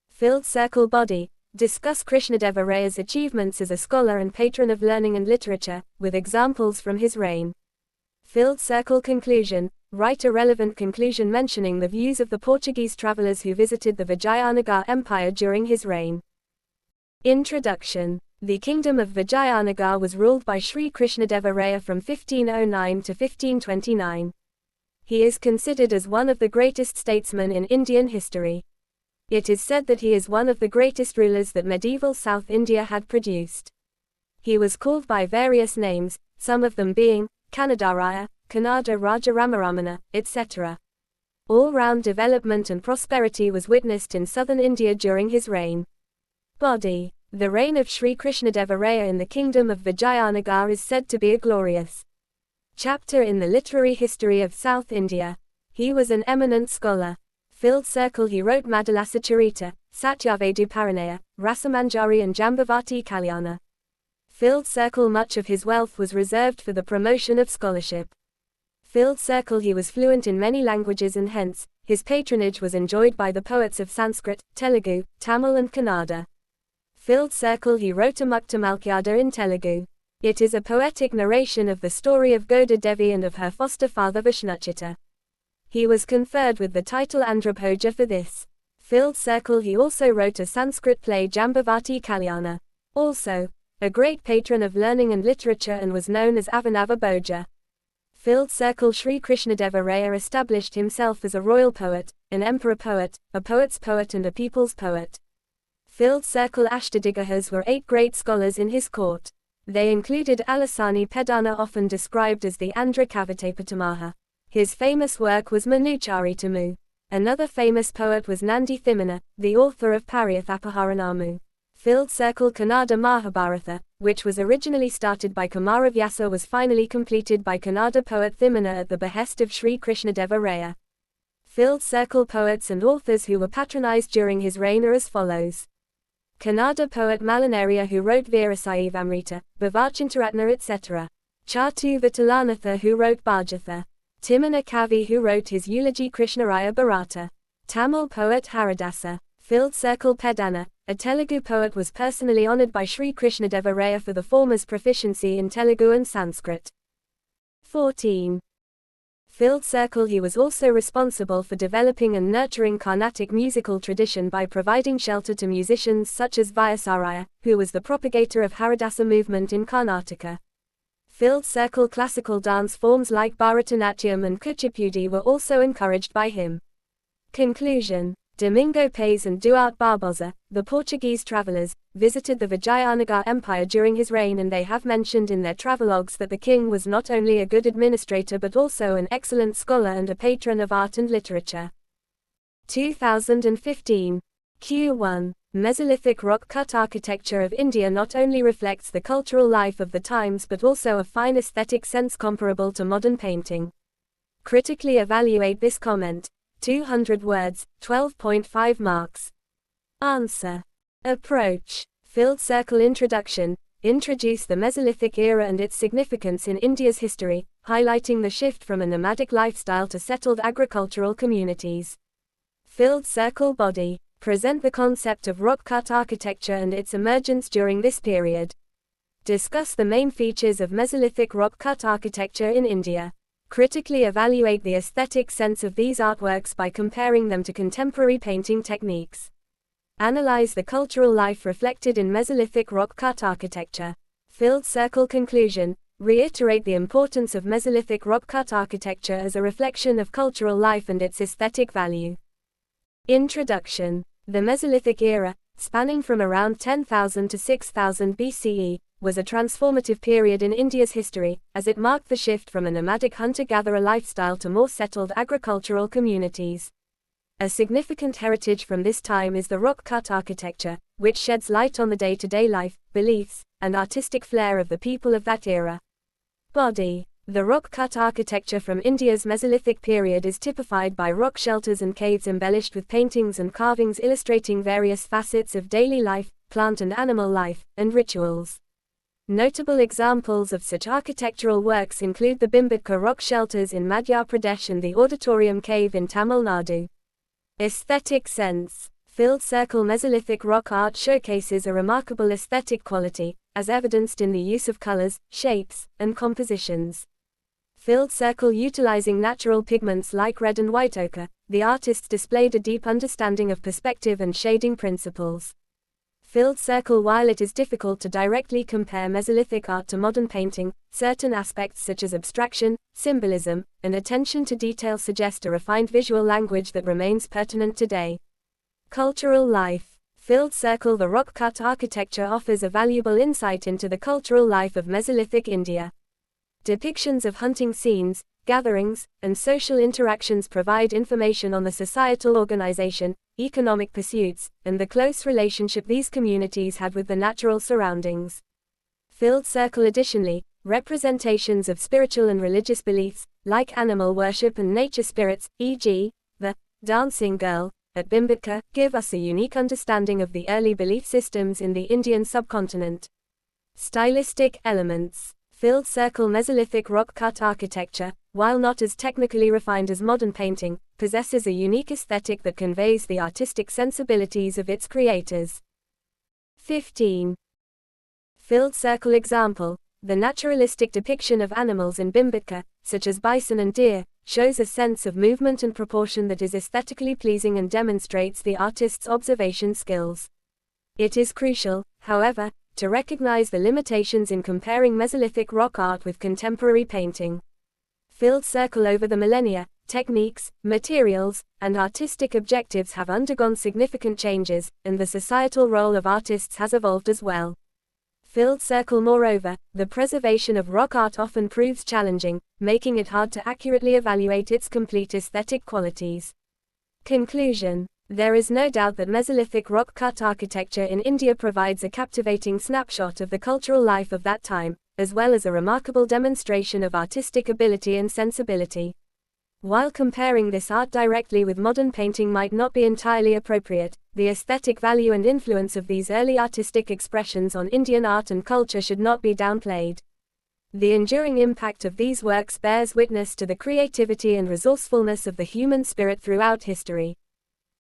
Filled circle body. Discuss Krishnadeva Raya's achievements as a scholar and patron of learning and literature, with examples from his reign. Filled circle conclusion. Write a relevant conclusion mentioning the views of the Portuguese travelers who visited the Vijayanagar Empire during his reign. Introduction. The kingdom of Vijayanagar was ruled by Sri Krishnadeva Raya from 1509 to 1529. He is considered as one of the greatest statesmen in Indian history. It is said that he is one of the greatest rulers that medieval South India had produced. He was called by various names, some of them being Kanadaraya, Kannada Raja Ramaramana, etc. All-round development and prosperity was witnessed in southern India during his reign. Body. The reign of Sri Krishnadeva Raya in the kingdom of Vijayanagar is said to be a glorious chapter in the literary history of South India. He was an eminent scholar. Filled circle. He wrote Madalasa Charita, Satyavedu Paranaya, Rasamanjari and Jambavati Kalyana. Filled circle. Much of his wealth was reserved for the promotion of scholarship. Filled circle. He was fluent in many languages and hence, his patronage was enjoyed by the poets of Sanskrit, Telugu, Tamil and Kannada. Filled circle. He wrote a Muktamalkyada in Telugu. It is a poetic narration of the story of Goda Devi and of her foster father Vishnuchita. He was conferred with the title Andrabhoja for this. Filled circle. He also wrote a Sanskrit play Jambavati Kalyana. Also, a great patron of learning and literature and was known as Avanava Bhoja. Filled circle. Sri Krishnadeva Raya established himself as a royal poet, an emperor poet, a poet's poet and a people's poet. Filled circle. Ashtadigahas were 8 great scholars in his court. They included Alasani Pedana, often described as the Andhra Kavatapatamaha. His famous work was Manucharitamu. Another famous poet was Nandi Thimina, the author of Pariyathapaharanamu. Filled Circle Kannada Mahabharatha, which was originally started by Kumaravyasa, was finally completed by Kannada poet Thimina at the behest of Sri Krishnadeva Raya. Filled Circle poets and authors who were patronized during his reign are as follows. Kannada poet Malanariya, who wrote Veerasaivamrita, Bhavachintaratna etc. Chatu Vitalanatha, who wrote Bhajatha. Timana Kavi, who wrote his eulogy Krishnaraya Bharata. Tamil poet Haridasa. Filled Circle Pedana, a Telugu poet, was personally honored by Sri Krishnadeva Raya for the former's proficiency in Telugu and Sanskrit. 14. Filled Circle. He was also responsible for developing and nurturing Carnatic musical tradition by providing shelter to musicians such as Vyasaraya, who was the propagator of Haridasa movement in Karnataka. Filled Circle classical dance forms like Bharatanatyam and Kuchipudi were also encouraged by him. Conclusion. Domingo Paes and Duarte Barbosa, the Portuguese travelers, visited the Vijayanagar Empire during his reign, and they have mentioned in their travelogues that the king was not only a good administrator but also an excellent scholar and a patron of art and literature. 2015. Q1. Mesolithic rock-cut architecture of India not only reflects the cultural life of the times but also a fine aesthetic sense comparable to modern painting. Critically evaluate this comment. 200 words, 12.5 marks. Answer. Approach. Filled Circle Introduction. Introduce the Mesolithic era and its significance in India's history, highlighting the shift from a nomadic lifestyle to settled agricultural communities. Filled Circle Body. Present the concept of rock-cut architecture and its emergence during this period. Discuss the main features of Mesolithic rock-cut architecture in India. Critically evaluate the aesthetic sense of these artworks by comparing them to contemporary painting techniques. Analyze the cultural life reflected in Mesolithic rock-cut architecture. Filled Circle Conclusion. Reiterate the importance of Mesolithic rock-cut architecture as a reflection of cultural life and its aesthetic value. Introduction. The Mesolithic era, spanning from around 10,000 to 6,000 BCE, was a transformative period in India's history, as it marked the shift from a nomadic hunter-gatherer lifestyle to more settled agricultural communities. A significant heritage from this time is the rock-cut architecture, which sheds light on the day-to-day life, beliefs, and artistic flair of the people of that era. Body. The rock-cut architecture from India's Mesolithic period is typified by rock shelters and caves embellished with paintings and carvings illustrating various facets of daily life, plant and animal life, and rituals. Notable examples of such architectural works include the Bhimbetka rock shelters in Madhya Pradesh and the Auditorium Cave in Tamil Nadu. Aesthetic sense. Filled Circle Mesolithic rock art showcases a remarkable aesthetic quality, as evidenced in the use of colors, shapes, and compositions. Filled Circle utilizing natural pigments like red and white ochre, the artists displayed a deep understanding of perspective and shading principles. Filled Circle. While it is difficult to directly compare Mesolithic art to modern painting, certain aspects such as abstraction, symbolism, and attention to detail suggest a refined visual language that remains pertinent today. Cultural life. Filled Circle. The rock-cut architecture offers a valuable insight into the cultural life of Mesolithic India. Depictions of hunting scenes, gatherings, and social interactions provide information on the societal organization, economic pursuits, and the close relationship these communities had with the natural surroundings. Filled Circle. Additionally, representations of spiritual and religious beliefs, like animal worship and nature spirits, e.g., the dancing girl, at Bhimbetka, give us a unique understanding of the early belief systems in the Indian subcontinent. Stylistic elements. Filled Circle Mesolithic rock-cut architecture, while not as technically refined as modern painting, possesses a unique aesthetic that conveys the artistic sensibilities of its creators. 15. Filled Circle example. The naturalistic depiction of animals in Bhimbetka, such as bison and deer, shows a sense of movement and proportion that is aesthetically pleasing and demonstrates the artist's observation skills. It is crucial, however, to recognize the limitations in comparing Mesolithic rock art with contemporary painting. Filled Circle. Over the millennia, techniques, materials, and artistic objectives have undergone significant changes, and the societal role of artists has evolved as well. Filled Circle. Moreover, the preservation of rock art often proves challenging, making it hard to accurately evaluate its complete aesthetic qualities. Conclusion. There is no doubt that Mesolithic rock-cut architecture in India provides a captivating snapshot of the cultural life of that time, as well as a remarkable demonstration of artistic ability and sensibility. While comparing this art directly with modern painting might not be entirely appropriate, the aesthetic value and influence of these early artistic expressions on Indian art and culture should not be downplayed. The enduring impact of these works bears witness to the creativity and resourcefulness of the human spirit throughout history.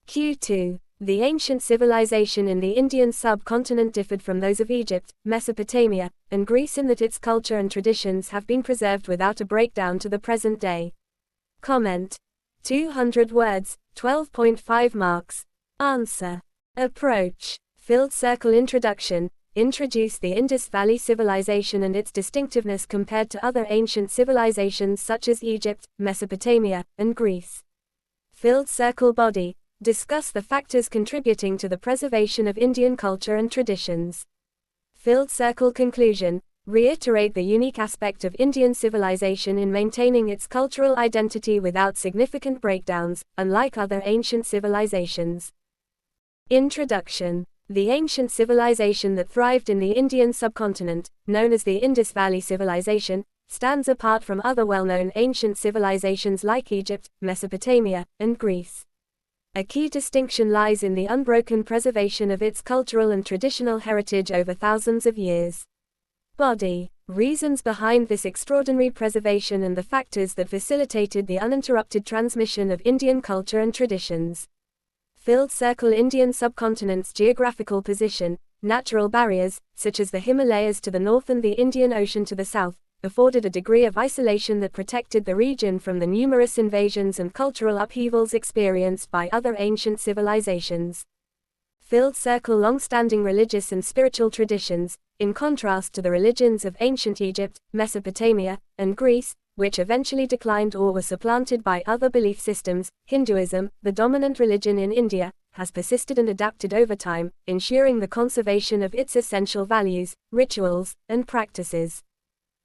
Q2. The ancient civilization in the Indian subcontinent differed from those of Egypt, Mesopotamia, and Greece in that its culture and traditions have been preserved without a breakdown to the present day. Comment. 200 words, 12.5 marks. Answer. Approach. Filled circle introduction. Introduce the Indus Valley Civilization and its distinctiveness compared to other ancient civilizations such as Egypt, Mesopotamia, and Greece. Filled circle body. Discuss the factors contributing to the preservation of Indian culture and traditions. Filled circle conclusion. Reiterate the unique aspect of Indian civilization in maintaining its cultural identity without significant breakdowns, unlike other ancient civilizations. Introduction. The ancient civilization that thrived in the Indian subcontinent, known as the Indus Valley Civilization, stands apart from other well-known ancient civilizations like Egypt, Mesopotamia, and Greece. A key distinction lies in the unbroken preservation of its cultural and traditional heritage over thousands of years. Body. Reasons behind this extraordinary preservation and the factors that facilitated the uninterrupted transmission of Indian culture and traditions. Filled circle. Indian subcontinent's geographical position, natural barriers, such as the Himalayas to the north and the Indian Ocean to the south, afforded a degree of isolation that protected the region from the numerous invasions and cultural upheavals experienced by other ancient civilizations. Filled circle. Long-standing religious and spiritual traditions, in contrast to the religions of ancient Egypt, Mesopotamia, and Greece, which eventually declined or were supplanted by other belief systems, Hinduism, the dominant religion in India, has persisted and adapted over time, ensuring the conservation of its essential values, rituals, and practices.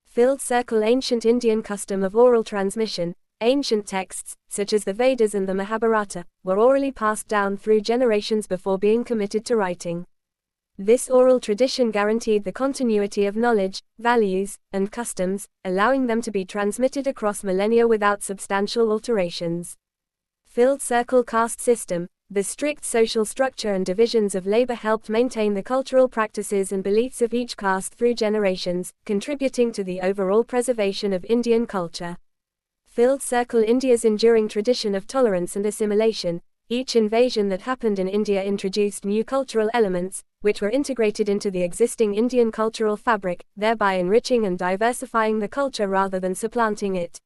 Filled circle. Ancient Indian custom of oral transmission. Ancient texts, such as the Vedas and the Mahabharata, were orally passed down through generations before being committed to writing. This oral tradition guaranteed the continuity of knowledge, values, and customs, allowing them to be transmitted across millennia without substantial alterations. Filled circle. Caste system. The strict social structure and divisions of labor helped maintain the cultural practices and beliefs of each caste through generations, contributing to the overall preservation of Indian culture. Filled circle. India's enduring tradition of tolerance and assimilation. Each invasion that happened in India introduced new cultural elements, which were integrated into the existing Indian cultural fabric, thereby enriching and diversifying the culture rather than supplanting it.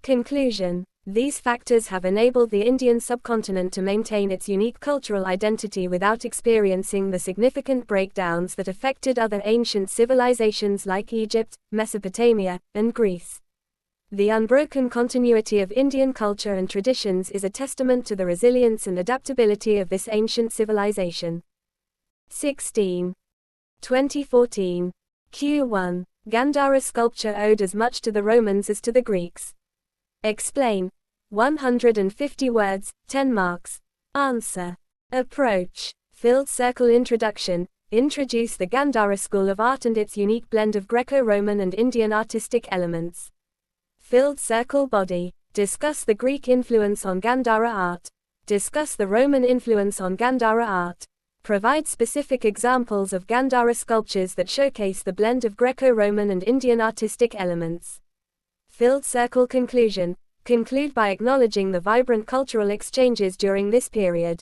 Conclusion. These factors have enabled the Indian subcontinent to maintain its unique cultural identity without experiencing the significant breakdowns that affected other ancient civilizations like Egypt, Mesopotamia, and Greece. The unbroken continuity of Indian culture and traditions is a testament to the resilience and adaptability of this ancient civilization. 16. 2014. Q1. Gandhara sculpture owed as much to the Romans as to the Greeks. Explain. 150 words, 10 marks. Answer. Approach. Filled circle. Introduction. Introduce the Gandhara school of art and its unique blend of Greco-Roman and Indian artistic elements. Filled circle. Body. Discuss the Greek influence on Gandhara art. Discuss the Roman influence on Gandhara art. Provide specific examples of Gandhara sculptures that showcase the blend of Greco-Roman and Indian artistic elements. Filled circle. Conclusion. Conclude by acknowledging the vibrant cultural exchanges during this period.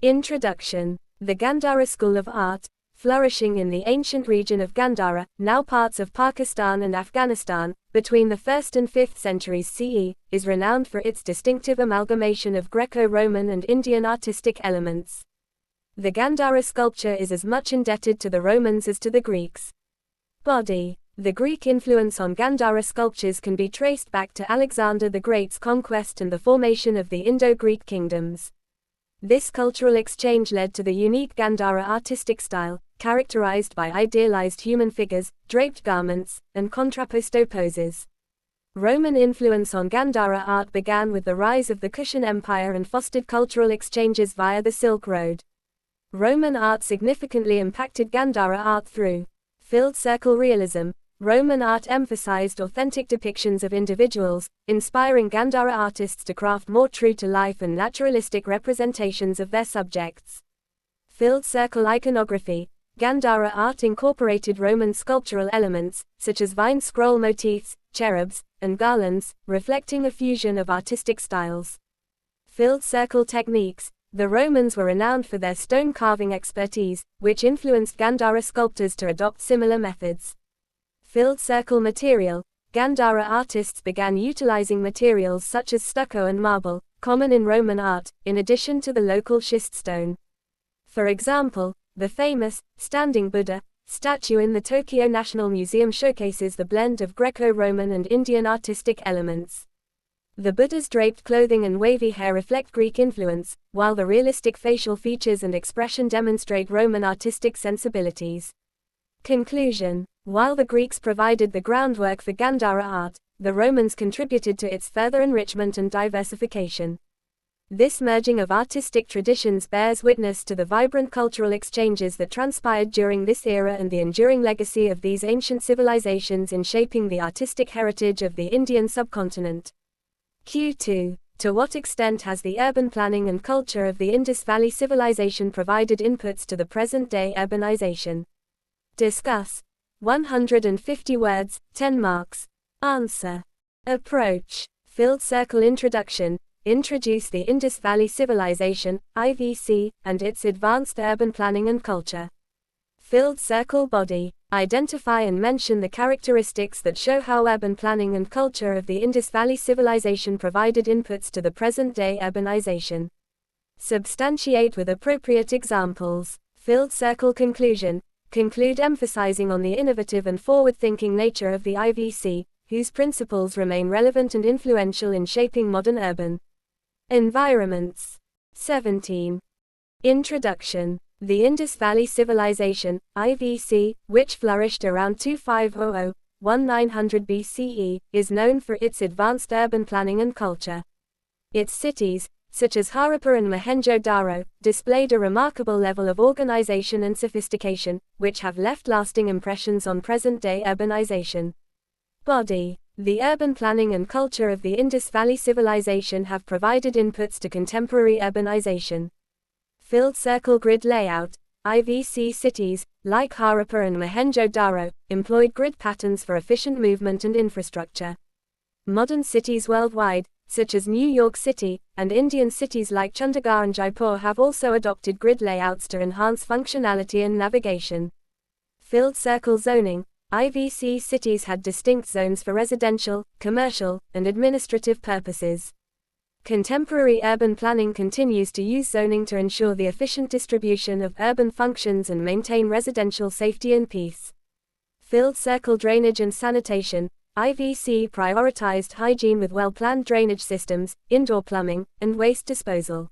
Introduction. The Gandhara school of art, flourishing in the ancient region of Gandhara, now parts of Pakistan and Afghanistan, between the 1st and 5th centuries CE, is renowned for its distinctive amalgamation of Greco-Roman and Indian artistic elements. The Gandhara sculpture is as much indebted to the Romans as to the Greeks. Body. The Greek influence on Gandhara sculptures can be traced back to Alexander the Great's conquest and the formation of the Indo-Greek kingdoms. This cultural exchange led to the unique Gandhara artistic style, characterized by idealized human figures, draped garments, and contrapposto poses. Roman influence on Gandhara art began with the rise of the Kushan Empire and fostered cultural exchanges via the Silk Road. Roman art significantly impacted Gandhara art through filled circle realism. Roman art emphasized authentic depictions of individuals, inspiring Gandhara artists to craft more true-to-life and naturalistic representations of their subjects. Filled circle iconography. Gandhara art incorporated Roman sculptural elements, such as vine scroll motifs, cherubs, and garlands, reflecting a fusion of artistic styles. Filled circle techniques. The Romans were renowned for their stone carving expertise, which influenced Gandhara sculptors to adopt similar methods. Filled circle material. Gandhara artists began utilizing materials such as stucco and marble, common in Roman art, in addition to the local schist stone. For example, the famous Standing Buddha statue in the Tokyo National Museum showcases the blend of Greco-Roman and Indian artistic elements. The Buddha's draped clothing and wavy hair reflect Greek influence, while the realistic facial features and expression demonstrate Roman artistic sensibilities. Conclusion. While the Greeks provided the groundwork for Gandhara art, the Romans contributed to its further enrichment and diversification. This merging of artistic traditions bears witness to the vibrant cultural exchanges that transpired during this era and the enduring legacy of these ancient civilizations in shaping the artistic heritage of the Indian subcontinent. Q2. To what extent has the urban planning and culture of the Indus Valley civilization provided inputs to the present-day urbanization? Discuss. 150 words, 10 marks. Answer. Approach. Filled circle introduction. Introduce the Indus Valley Civilization, IVC, and its advanced urban planning and culture. Filled circle body. Identify and mention the characteristics that show how urban planning and culture of the Indus Valley Civilization provided inputs to the present-day urbanization. Substantiate with appropriate examples. Filled circle conclusion. Conclude emphasizing on the innovative and forward-thinking nature of the IVC, whose principles remain relevant and influential in shaping modern urban environments. 17. Introduction. The Indus Valley Civilization, IVC, which flourished around 2500–1900 BCE, is known for its advanced urban planning and culture. Its cities, such as Harappa and Mohenjo-Daro, displayed a remarkable level of organization and sophistication, which have left lasting impressions on present-day urbanization. Body. The urban planning and culture of the Indus Valley Civilization have provided inputs to contemporary urbanization. Filled circle grid layout. IVC cities, like Harappa and Mohenjo-Daro, employed grid patterns for efficient movement and infrastructure. Modern cities worldwide, such as New York City, and Indian cities like Chandigarh and Jaipur have also adopted grid layouts to enhance functionality and navigation. Filled circle zoning. IVC cities had distinct zones for residential, commercial, and administrative purposes. Contemporary urban planning continues to use zoning to ensure the efficient distribution of urban functions and maintain residential safety and peace. Filled circle drainage and sanitation. IVC prioritized hygiene with well-planned drainage systems, indoor plumbing, and waste disposal.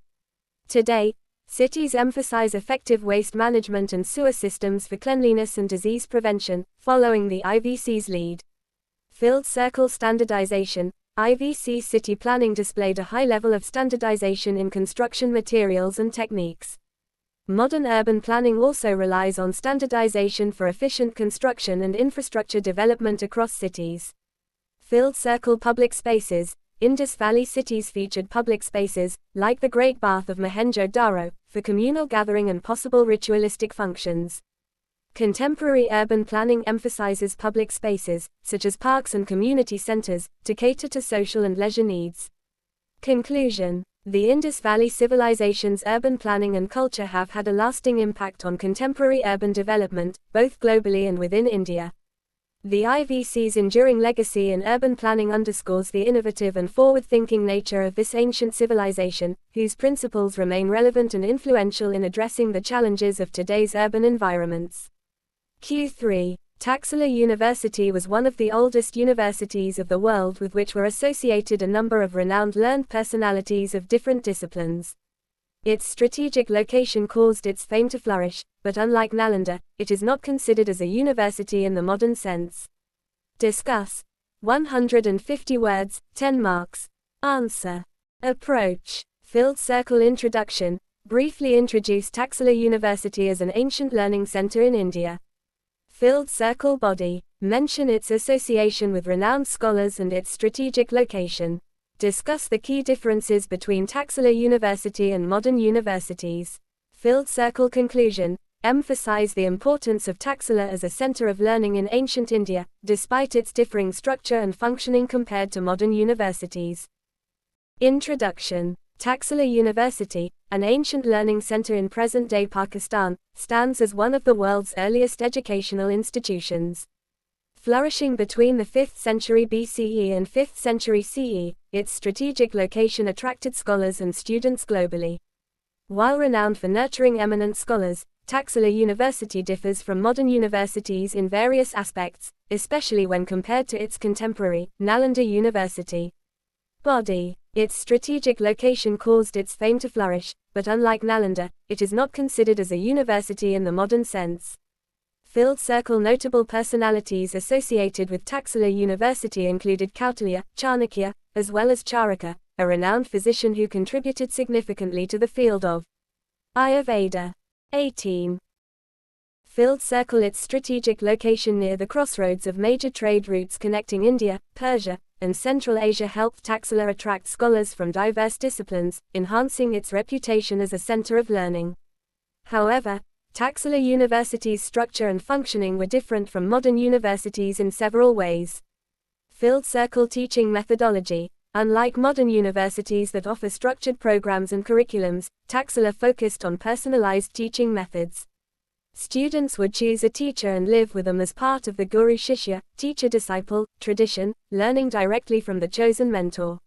Today, cities emphasize effective waste management and sewer systems for cleanliness and disease prevention, following the IVC's lead. Filled circle standardization. IVC city planning displayed a high level of standardization in construction materials and techniques. Modern urban planning also relies on standardization for efficient construction and infrastructure development across cities. Filled circle public spaces. Indus Valley cities featured public spaces, like the Great Bath of Mohenjo-Daro, for communal gathering and possible ritualistic functions. Contemporary urban planning emphasizes public spaces, such as parks and community centers, to cater to social and leisure needs. Conclusion. The Indus Valley Civilization's urban planning and culture have had a lasting impact on contemporary urban development, both globally and within India. The IVC's enduring legacy in urban planning underscores the innovative and forward-thinking nature of this ancient civilization, whose principles remain relevant and influential in addressing the challenges of today's urban environments. Q3. Taxila University was one of the oldest universities of the world with which were associated a number of renowned learned personalities of different disciplines. Its strategic location caused its fame to flourish, but unlike Nalanda, it is not considered as a university in the modern sense. Discuss. 150 words, 10 marks. Answer. Approach. Filled circle introduction. Briefly introduce Taxila University as an ancient learning center in India. Filled circle body. Mention its association with renowned scholars and its strategic location. Discuss the key differences between Taxila University and modern universities. Filled circle conclusion. Emphasize the importance of Taxila as a center of learning in ancient India, despite its differing structure and functioning compared to modern universities. Introduction. Taxila University, an ancient learning center in present-day Pakistan, stands as one of the world's earliest educational institutions. Flourishing between the 5th century BCE and 5th century CE, its strategic location attracted scholars and students globally. While renowned for nurturing eminent scholars, Taxila University differs from modern universities in various aspects, especially when compared to its contemporary, Nalanda University. Body. Its strategic location caused its fame to flourish, but unlike Nalanda, it is not considered as a university in the modern sense. Filled circle. Notable personalities associated with Taxila University included Kautilya, Chanakya, as well as Charaka, a renowned physician who contributed significantly to the field of Ayurveda. 18. Filled circle. Its strategic location near the crossroads of major trade routes connecting India, Persia, and Central Asia helped Taxila attract scholars from diverse disciplines, enhancing its reputation as a center of learning. However, Taxila University's structure and functioning were different from modern universities in several ways. Filled circle teaching methodology. Unlike modern universities that offer structured programs and curriculums, Taxila focused on personalized teaching methods. Students would choose a teacher and live with them as part of the Guru-Shishya, teacher-disciple, tradition, learning directly from the chosen mentor.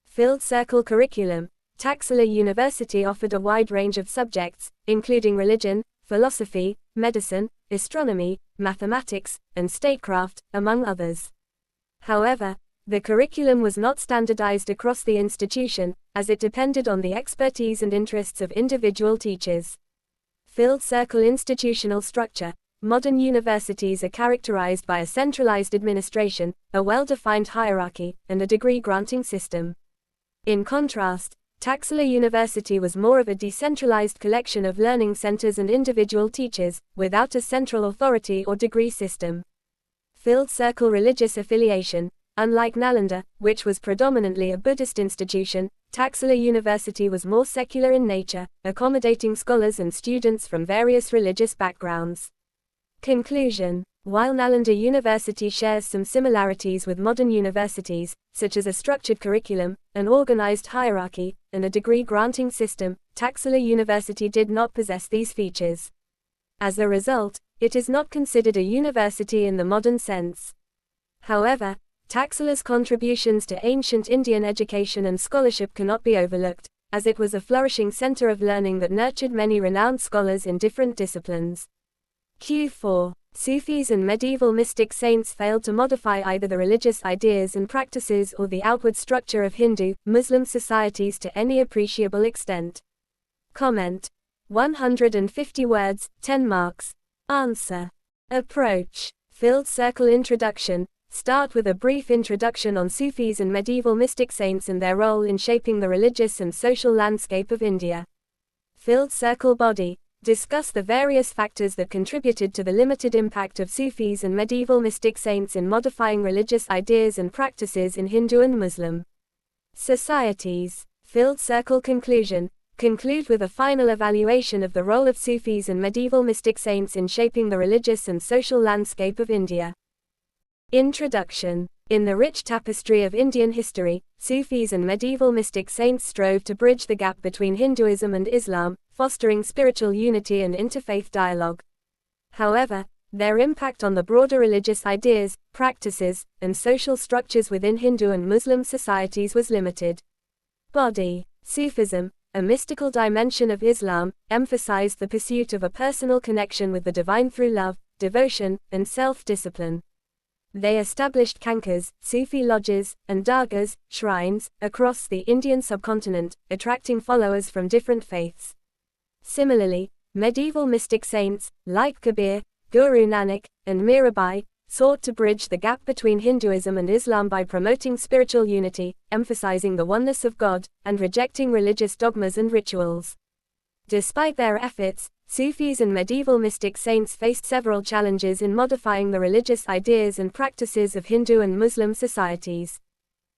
Filled circle curriculum. Taxila University offered a wide range of subjects, including religion, philosophy, medicine, astronomy, mathematics, and statecraft, among others. However, the curriculum was not standardized across the institution, as it depended on the expertise and interests of individual teachers. Filled circle institutional structure. Modern universities are characterized by a centralized administration, a well-defined hierarchy, and a degree-granting system. In contrast, Taxila University was more of a decentralized collection of learning centers and individual teachers, without a central authority or degree system. Filled circle religious affiliation. Unlike Nalanda, which was predominantly a Buddhist institution, Taxila University was more secular in nature, accommodating scholars and students from various religious backgrounds. Conclusion. While Nalanda University shares some similarities with modern universities, such as a structured curriculum, an organized hierarchy, and a degree-granting system, Taxila University did not possess these features. As a result, it is not considered a university in the modern sense. However, Taxila's contributions to ancient Indian education and scholarship cannot be overlooked, as it was a flourishing center of learning that nurtured many renowned scholars in different disciplines. Q4. Sufis and medieval mystic saints failed to modify either the religious ideas and practices or the outward structure of Hindu, Muslim societies to any appreciable extent. Comment. 150 words, 10 marks. Answer. Approach. Filled circle introduction. Start with a brief introduction on Sufis and medieval mystic saints and their role in shaping the religious and social landscape of India. Filled circle body. Discuss the various factors that contributed to the limited impact of Sufis and medieval mystic saints in modifying religious ideas and practices in Hindu and Muslim societies. Filled circle conclusion. Conclude with a final evaluation of the role of Sufis and medieval mystic saints in shaping the religious and social landscape of India. Introduction. In the rich tapestry of Indian history, Sufis and medieval mystic saints strove to bridge the gap between Hinduism and Islam, fostering spiritual unity and interfaith dialogue. However, their impact on the broader religious ideas, practices, and social structures within Hindu and Muslim societies was limited. Body. Sufism, a mystical dimension of Islam, emphasized the pursuit of a personal connection with the divine through love, devotion, and self-discipline. They established khanqahs, Sufi lodges, and dargahs, shrines, across the Indian subcontinent, attracting followers from different faiths. Similarly, medieval mystic saints, like Kabir, Guru Nanak, and Mirabai, sought to bridge the gap between Hinduism and Islam by promoting spiritual unity, emphasizing the oneness of God, and rejecting religious dogmas and rituals. Despite their efforts, Sufis and medieval mystic saints faced several challenges in modifying the religious ideas and practices of Hindu and Muslim societies.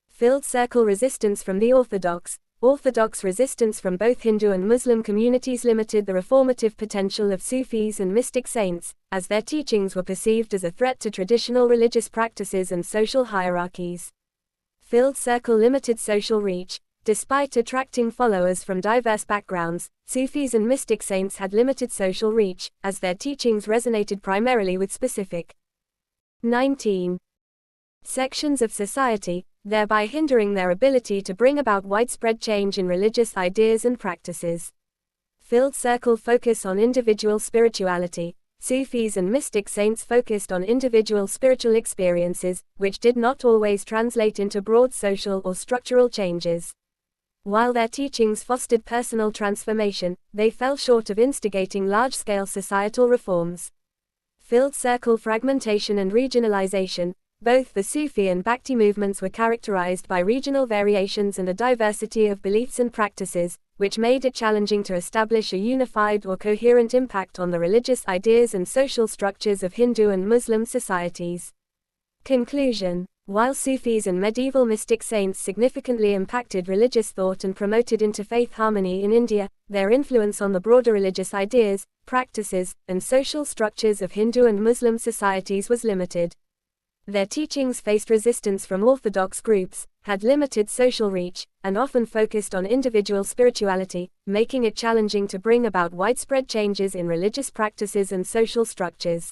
Filled circle resistance from the Orthodox resistance from both Hindu and Muslim communities limited the reformative potential of Sufis and mystic saints, as their teachings were perceived as a threat to traditional religious practices and social hierarchies. Filled circle limited social reach. Despite attracting followers from diverse backgrounds, Sufis and mystic saints had limited social reach, as their teachings resonated primarily with specific 19 sections of society, thereby hindering their ability to bring about widespread change in religious ideas and practices. Filled circle focus on individual spirituality. Sufis and mystic saints focused on individual spiritual experiences, which did not always translate into broad social or structural changes. While their teachings fostered personal transformation, they fell short of instigating large-scale societal reforms. Filled circle fragmentation and regionalization. Both the Sufi and Bhakti movements were characterized by regional variations and a diversity of beliefs and practices, which made it challenging to establish a unified or coherent impact on the religious ideas and social structures of Hindu and Muslim societies. Conclusion. While Sufis and medieval mystic saints significantly impacted religious thought and promoted interfaith harmony in India, their influence on the broader religious ideas, practices, and social structures of Hindu and Muslim societies was limited. Their teachings faced resistance from orthodox groups, had limited social reach, and often focused on individual spirituality, making it challenging to bring about widespread changes in religious practices and social structures.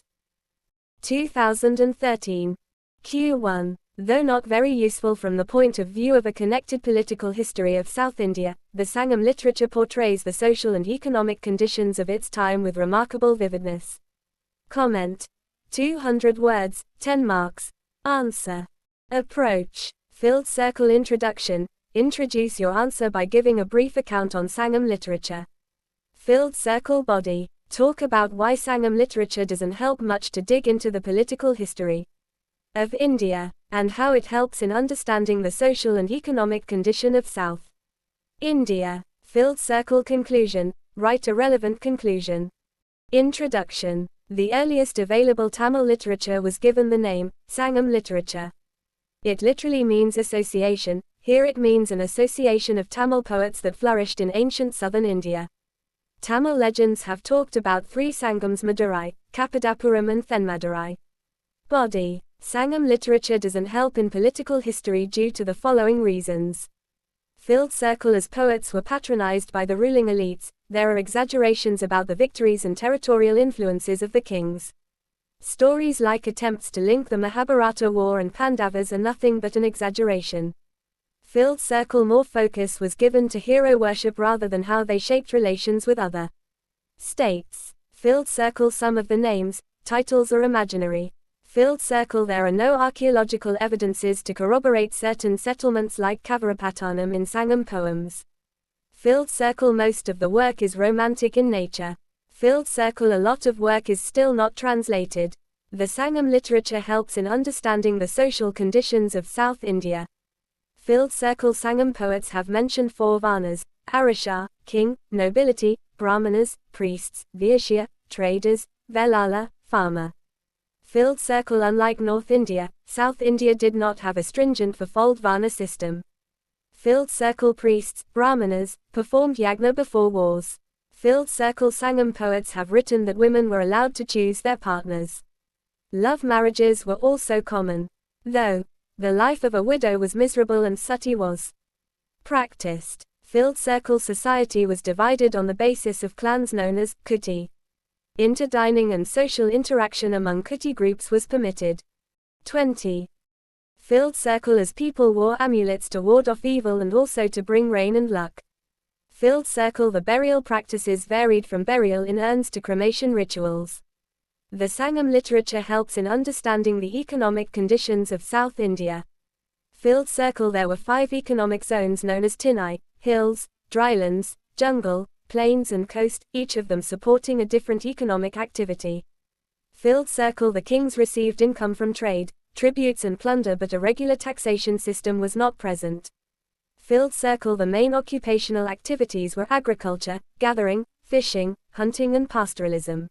2013. Q1. Though not very useful from the point of view of a connected political history of South India, the Sangam literature portrays the social and economic conditions of its time with remarkable vividness. Comment. 200 words, 10 marks. Answer. Approach. Filled circle introduction. Introduce your answer by giving a brief account on Sangam literature. Filled circle body. Talk about why Sangam literature doesn't help much to dig into the political history of India, and how it helps in understanding the social and economic condition of South India. Filled circle conclusion. Write a relevant conclusion. Introduction. The earliest available Tamil literature was given the name, Sangam literature. It literally means association. Here it means an association of Tamil poets that flourished in ancient southern India. Tamil legends have talked about three Sangams: Madurai, Kapadapuram and Thenmadurai. Body. Sangam literature doesn't help in political history due to the following reasons. Filled circle. As poets were patronized by the ruling elites, there are exaggerations about the victories and territorial influences of the kings. Stories like attempts to link the Mahabharata war and Pandavas are nothing but an exaggeration. Filled circle. More focus was given to hero worship rather than how they shaped relations with other states. Filled circle. Some of the names, titles are imaginary. Filled circle. There are no archaeological evidences to corroborate certain settlements like Kavarapatanam in Sangam poems. Filled circle. Most of the work is romantic in nature. Filled circle. A lot of work is still not translated. The Sangam literature helps in understanding the social conditions of South India. Filled circle. Sangam poets have mentioned four varnas: Arisha, king, nobility; Brahmanas, priests; Vaishya, traders; Velala, farmer. Filled circle. Unlike North India, South India did not have a stringent fourfold varna system. Filled circle. Priests, Brahmanas, performed yagna before wars. Filled circle. Sangam poets have written that women were allowed to choose their partners. Love marriages were also common, though the life of a widow was miserable and sati was practiced. Filled circle. Society was divided on the basis of clans known as kuti. Interdining and social interaction among kuti groups was permitted. 20. Filled circle. As people wore amulets to ward off evil and also to bring rain and luck. Filled circle. The burial practices varied from burial in urns to cremation rituals. The Sangam literature helps in understanding the economic conditions of South India. Filled circle. There were 5 economic zones known as Tinai: hills, drylands, jungle, plains and coast, each of them supporting a different economic activity. Filled circle the kings received income from trade, tributes and plunder, but a regular taxation system was not present. Filled circle the main occupational activities were agriculture, gathering, fishing, hunting and pastoralism.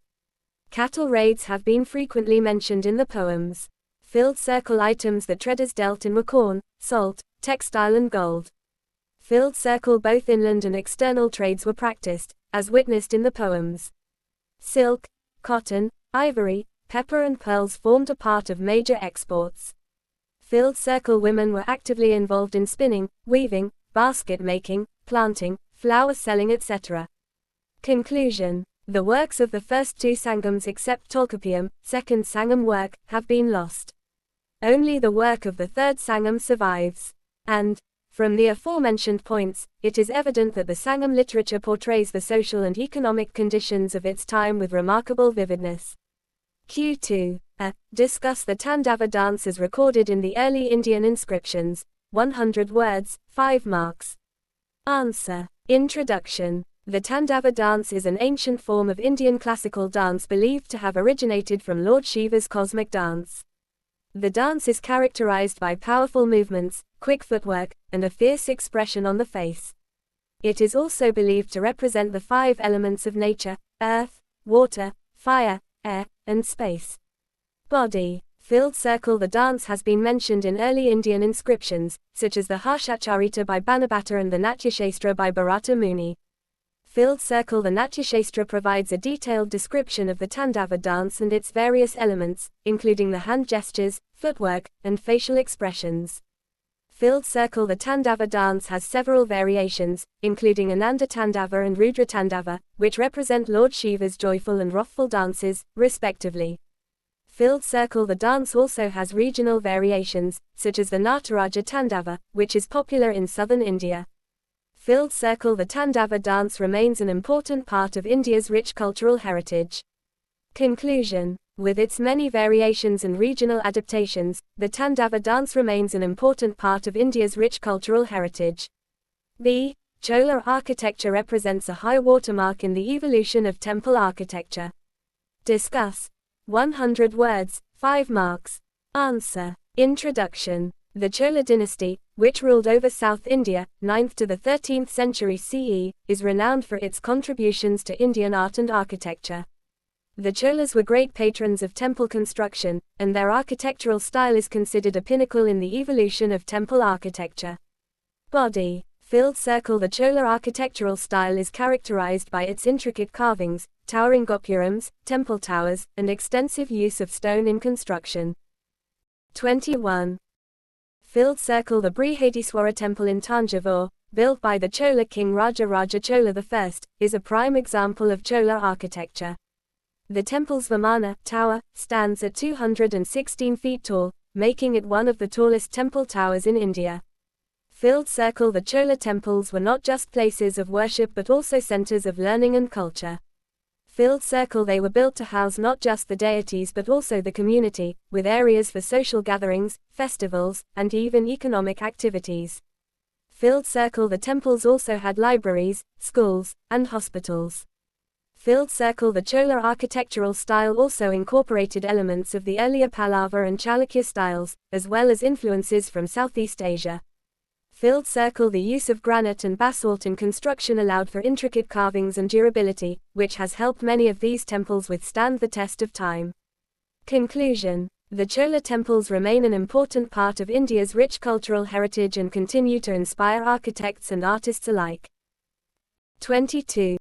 Cattle raids have been frequently mentioned in the poems. Filled circle items that traders dealt in were corn, salt, textile and gold. Filled circle both inland and external trades were practiced, as witnessed in the poems. Silk, cotton, ivory, pepper and pearls formed a part of major exports. Filled circle women were actively involved in spinning, weaving, basket making, planting, flower selling, etc. Conclusion. The works of the first two Sangams except Tolkappiyam, second Sangam work, have been lost. Only the work of the third Sangam survives. And, from the aforementioned points, it is evident that the Sangam literature portrays the social and economic conditions of its time with remarkable vividness. Q2. Discuss the Tandava dance as recorded in the early Indian inscriptions. 100 words, 5 marks. Answer. Introduction. The Tandava dance is an ancient form of Indian classical dance believed to have originated from Lord Shiva's cosmic dance. The dance is characterized by powerful movements, quick footwork, and a fierce expression on the face. It is also believed to represent the 5 elements of nature: earth, water, fire, air, and space. Body. Filled circle the dance has been mentioned in early Indian inscriptions, such as the Harshacharita by Banabhatta and the Natyashastra by Bharata Muni. Filled circle the Natyashastra provides a detailed description of the Tandava dance and its various elements, including the hand gestures, footwork, and facial expressions. Filled circle the Tandava dance has several variations, including Ananda Tandava and Rudra Tandava, which represent Lord Shiva's joyful and wrathful dances, respectively. Filled circle the dance also has regional variations, such as the Nataraja Tandava, which is popular in southern India. Filled circle the Tandava dance remains an important part of India's rich cultural heritage. Conclusion. With its many variations and regional adaptations, the Tandava dance remains an important part of India's rich cultural heritage. B. Chola architecture represents a high watermark in the evolution of temple architecture. Discuss. 100 words, 5 marks. Answer. Introduction. The Chola dynasty, which ruled over South India, 9th to the 13th century CE, is renowned for its contributions to Indian art and architecture. The Cholas were great patrons of temple construction, and their architectural style is considered a pinnacle in the evolution of temple architecture. Body. Filled circle the Chola architectural style is characterized by its intricate carvings, towering gopurams, temple towers, and extensive use of stone in construction. 21. Filled circle the Brihadiswara temple in Tanjavur, built by the Chola king Raja Chola I, is a prime example of Chola architecture. The temple's Vimana tower stands at 216 feet tall, making it one of the tallest temple towers in India. Filled circle the Chola temples were not just places of worship but also centers of learning and culture. Filled circle they were built to house not just the deities but also the community, with areas for social gatherings, festivals, and even economic activities. Filled circle the temples also had libraries, schools, and hospitals. Filled circle the Chola architectural style also incorporated elements of the earlier Pallava and Chalukya styles, as well as influences from Southeast Asia. Filled circle the use of granite and basalt in construction allowed for intricate carvings and durability, which has helped many of these temples withstand the test of time. Conclusion. The Chola temples remain an important part of India's rich cultural heritage and continue to inspire architects and artists alike. 22.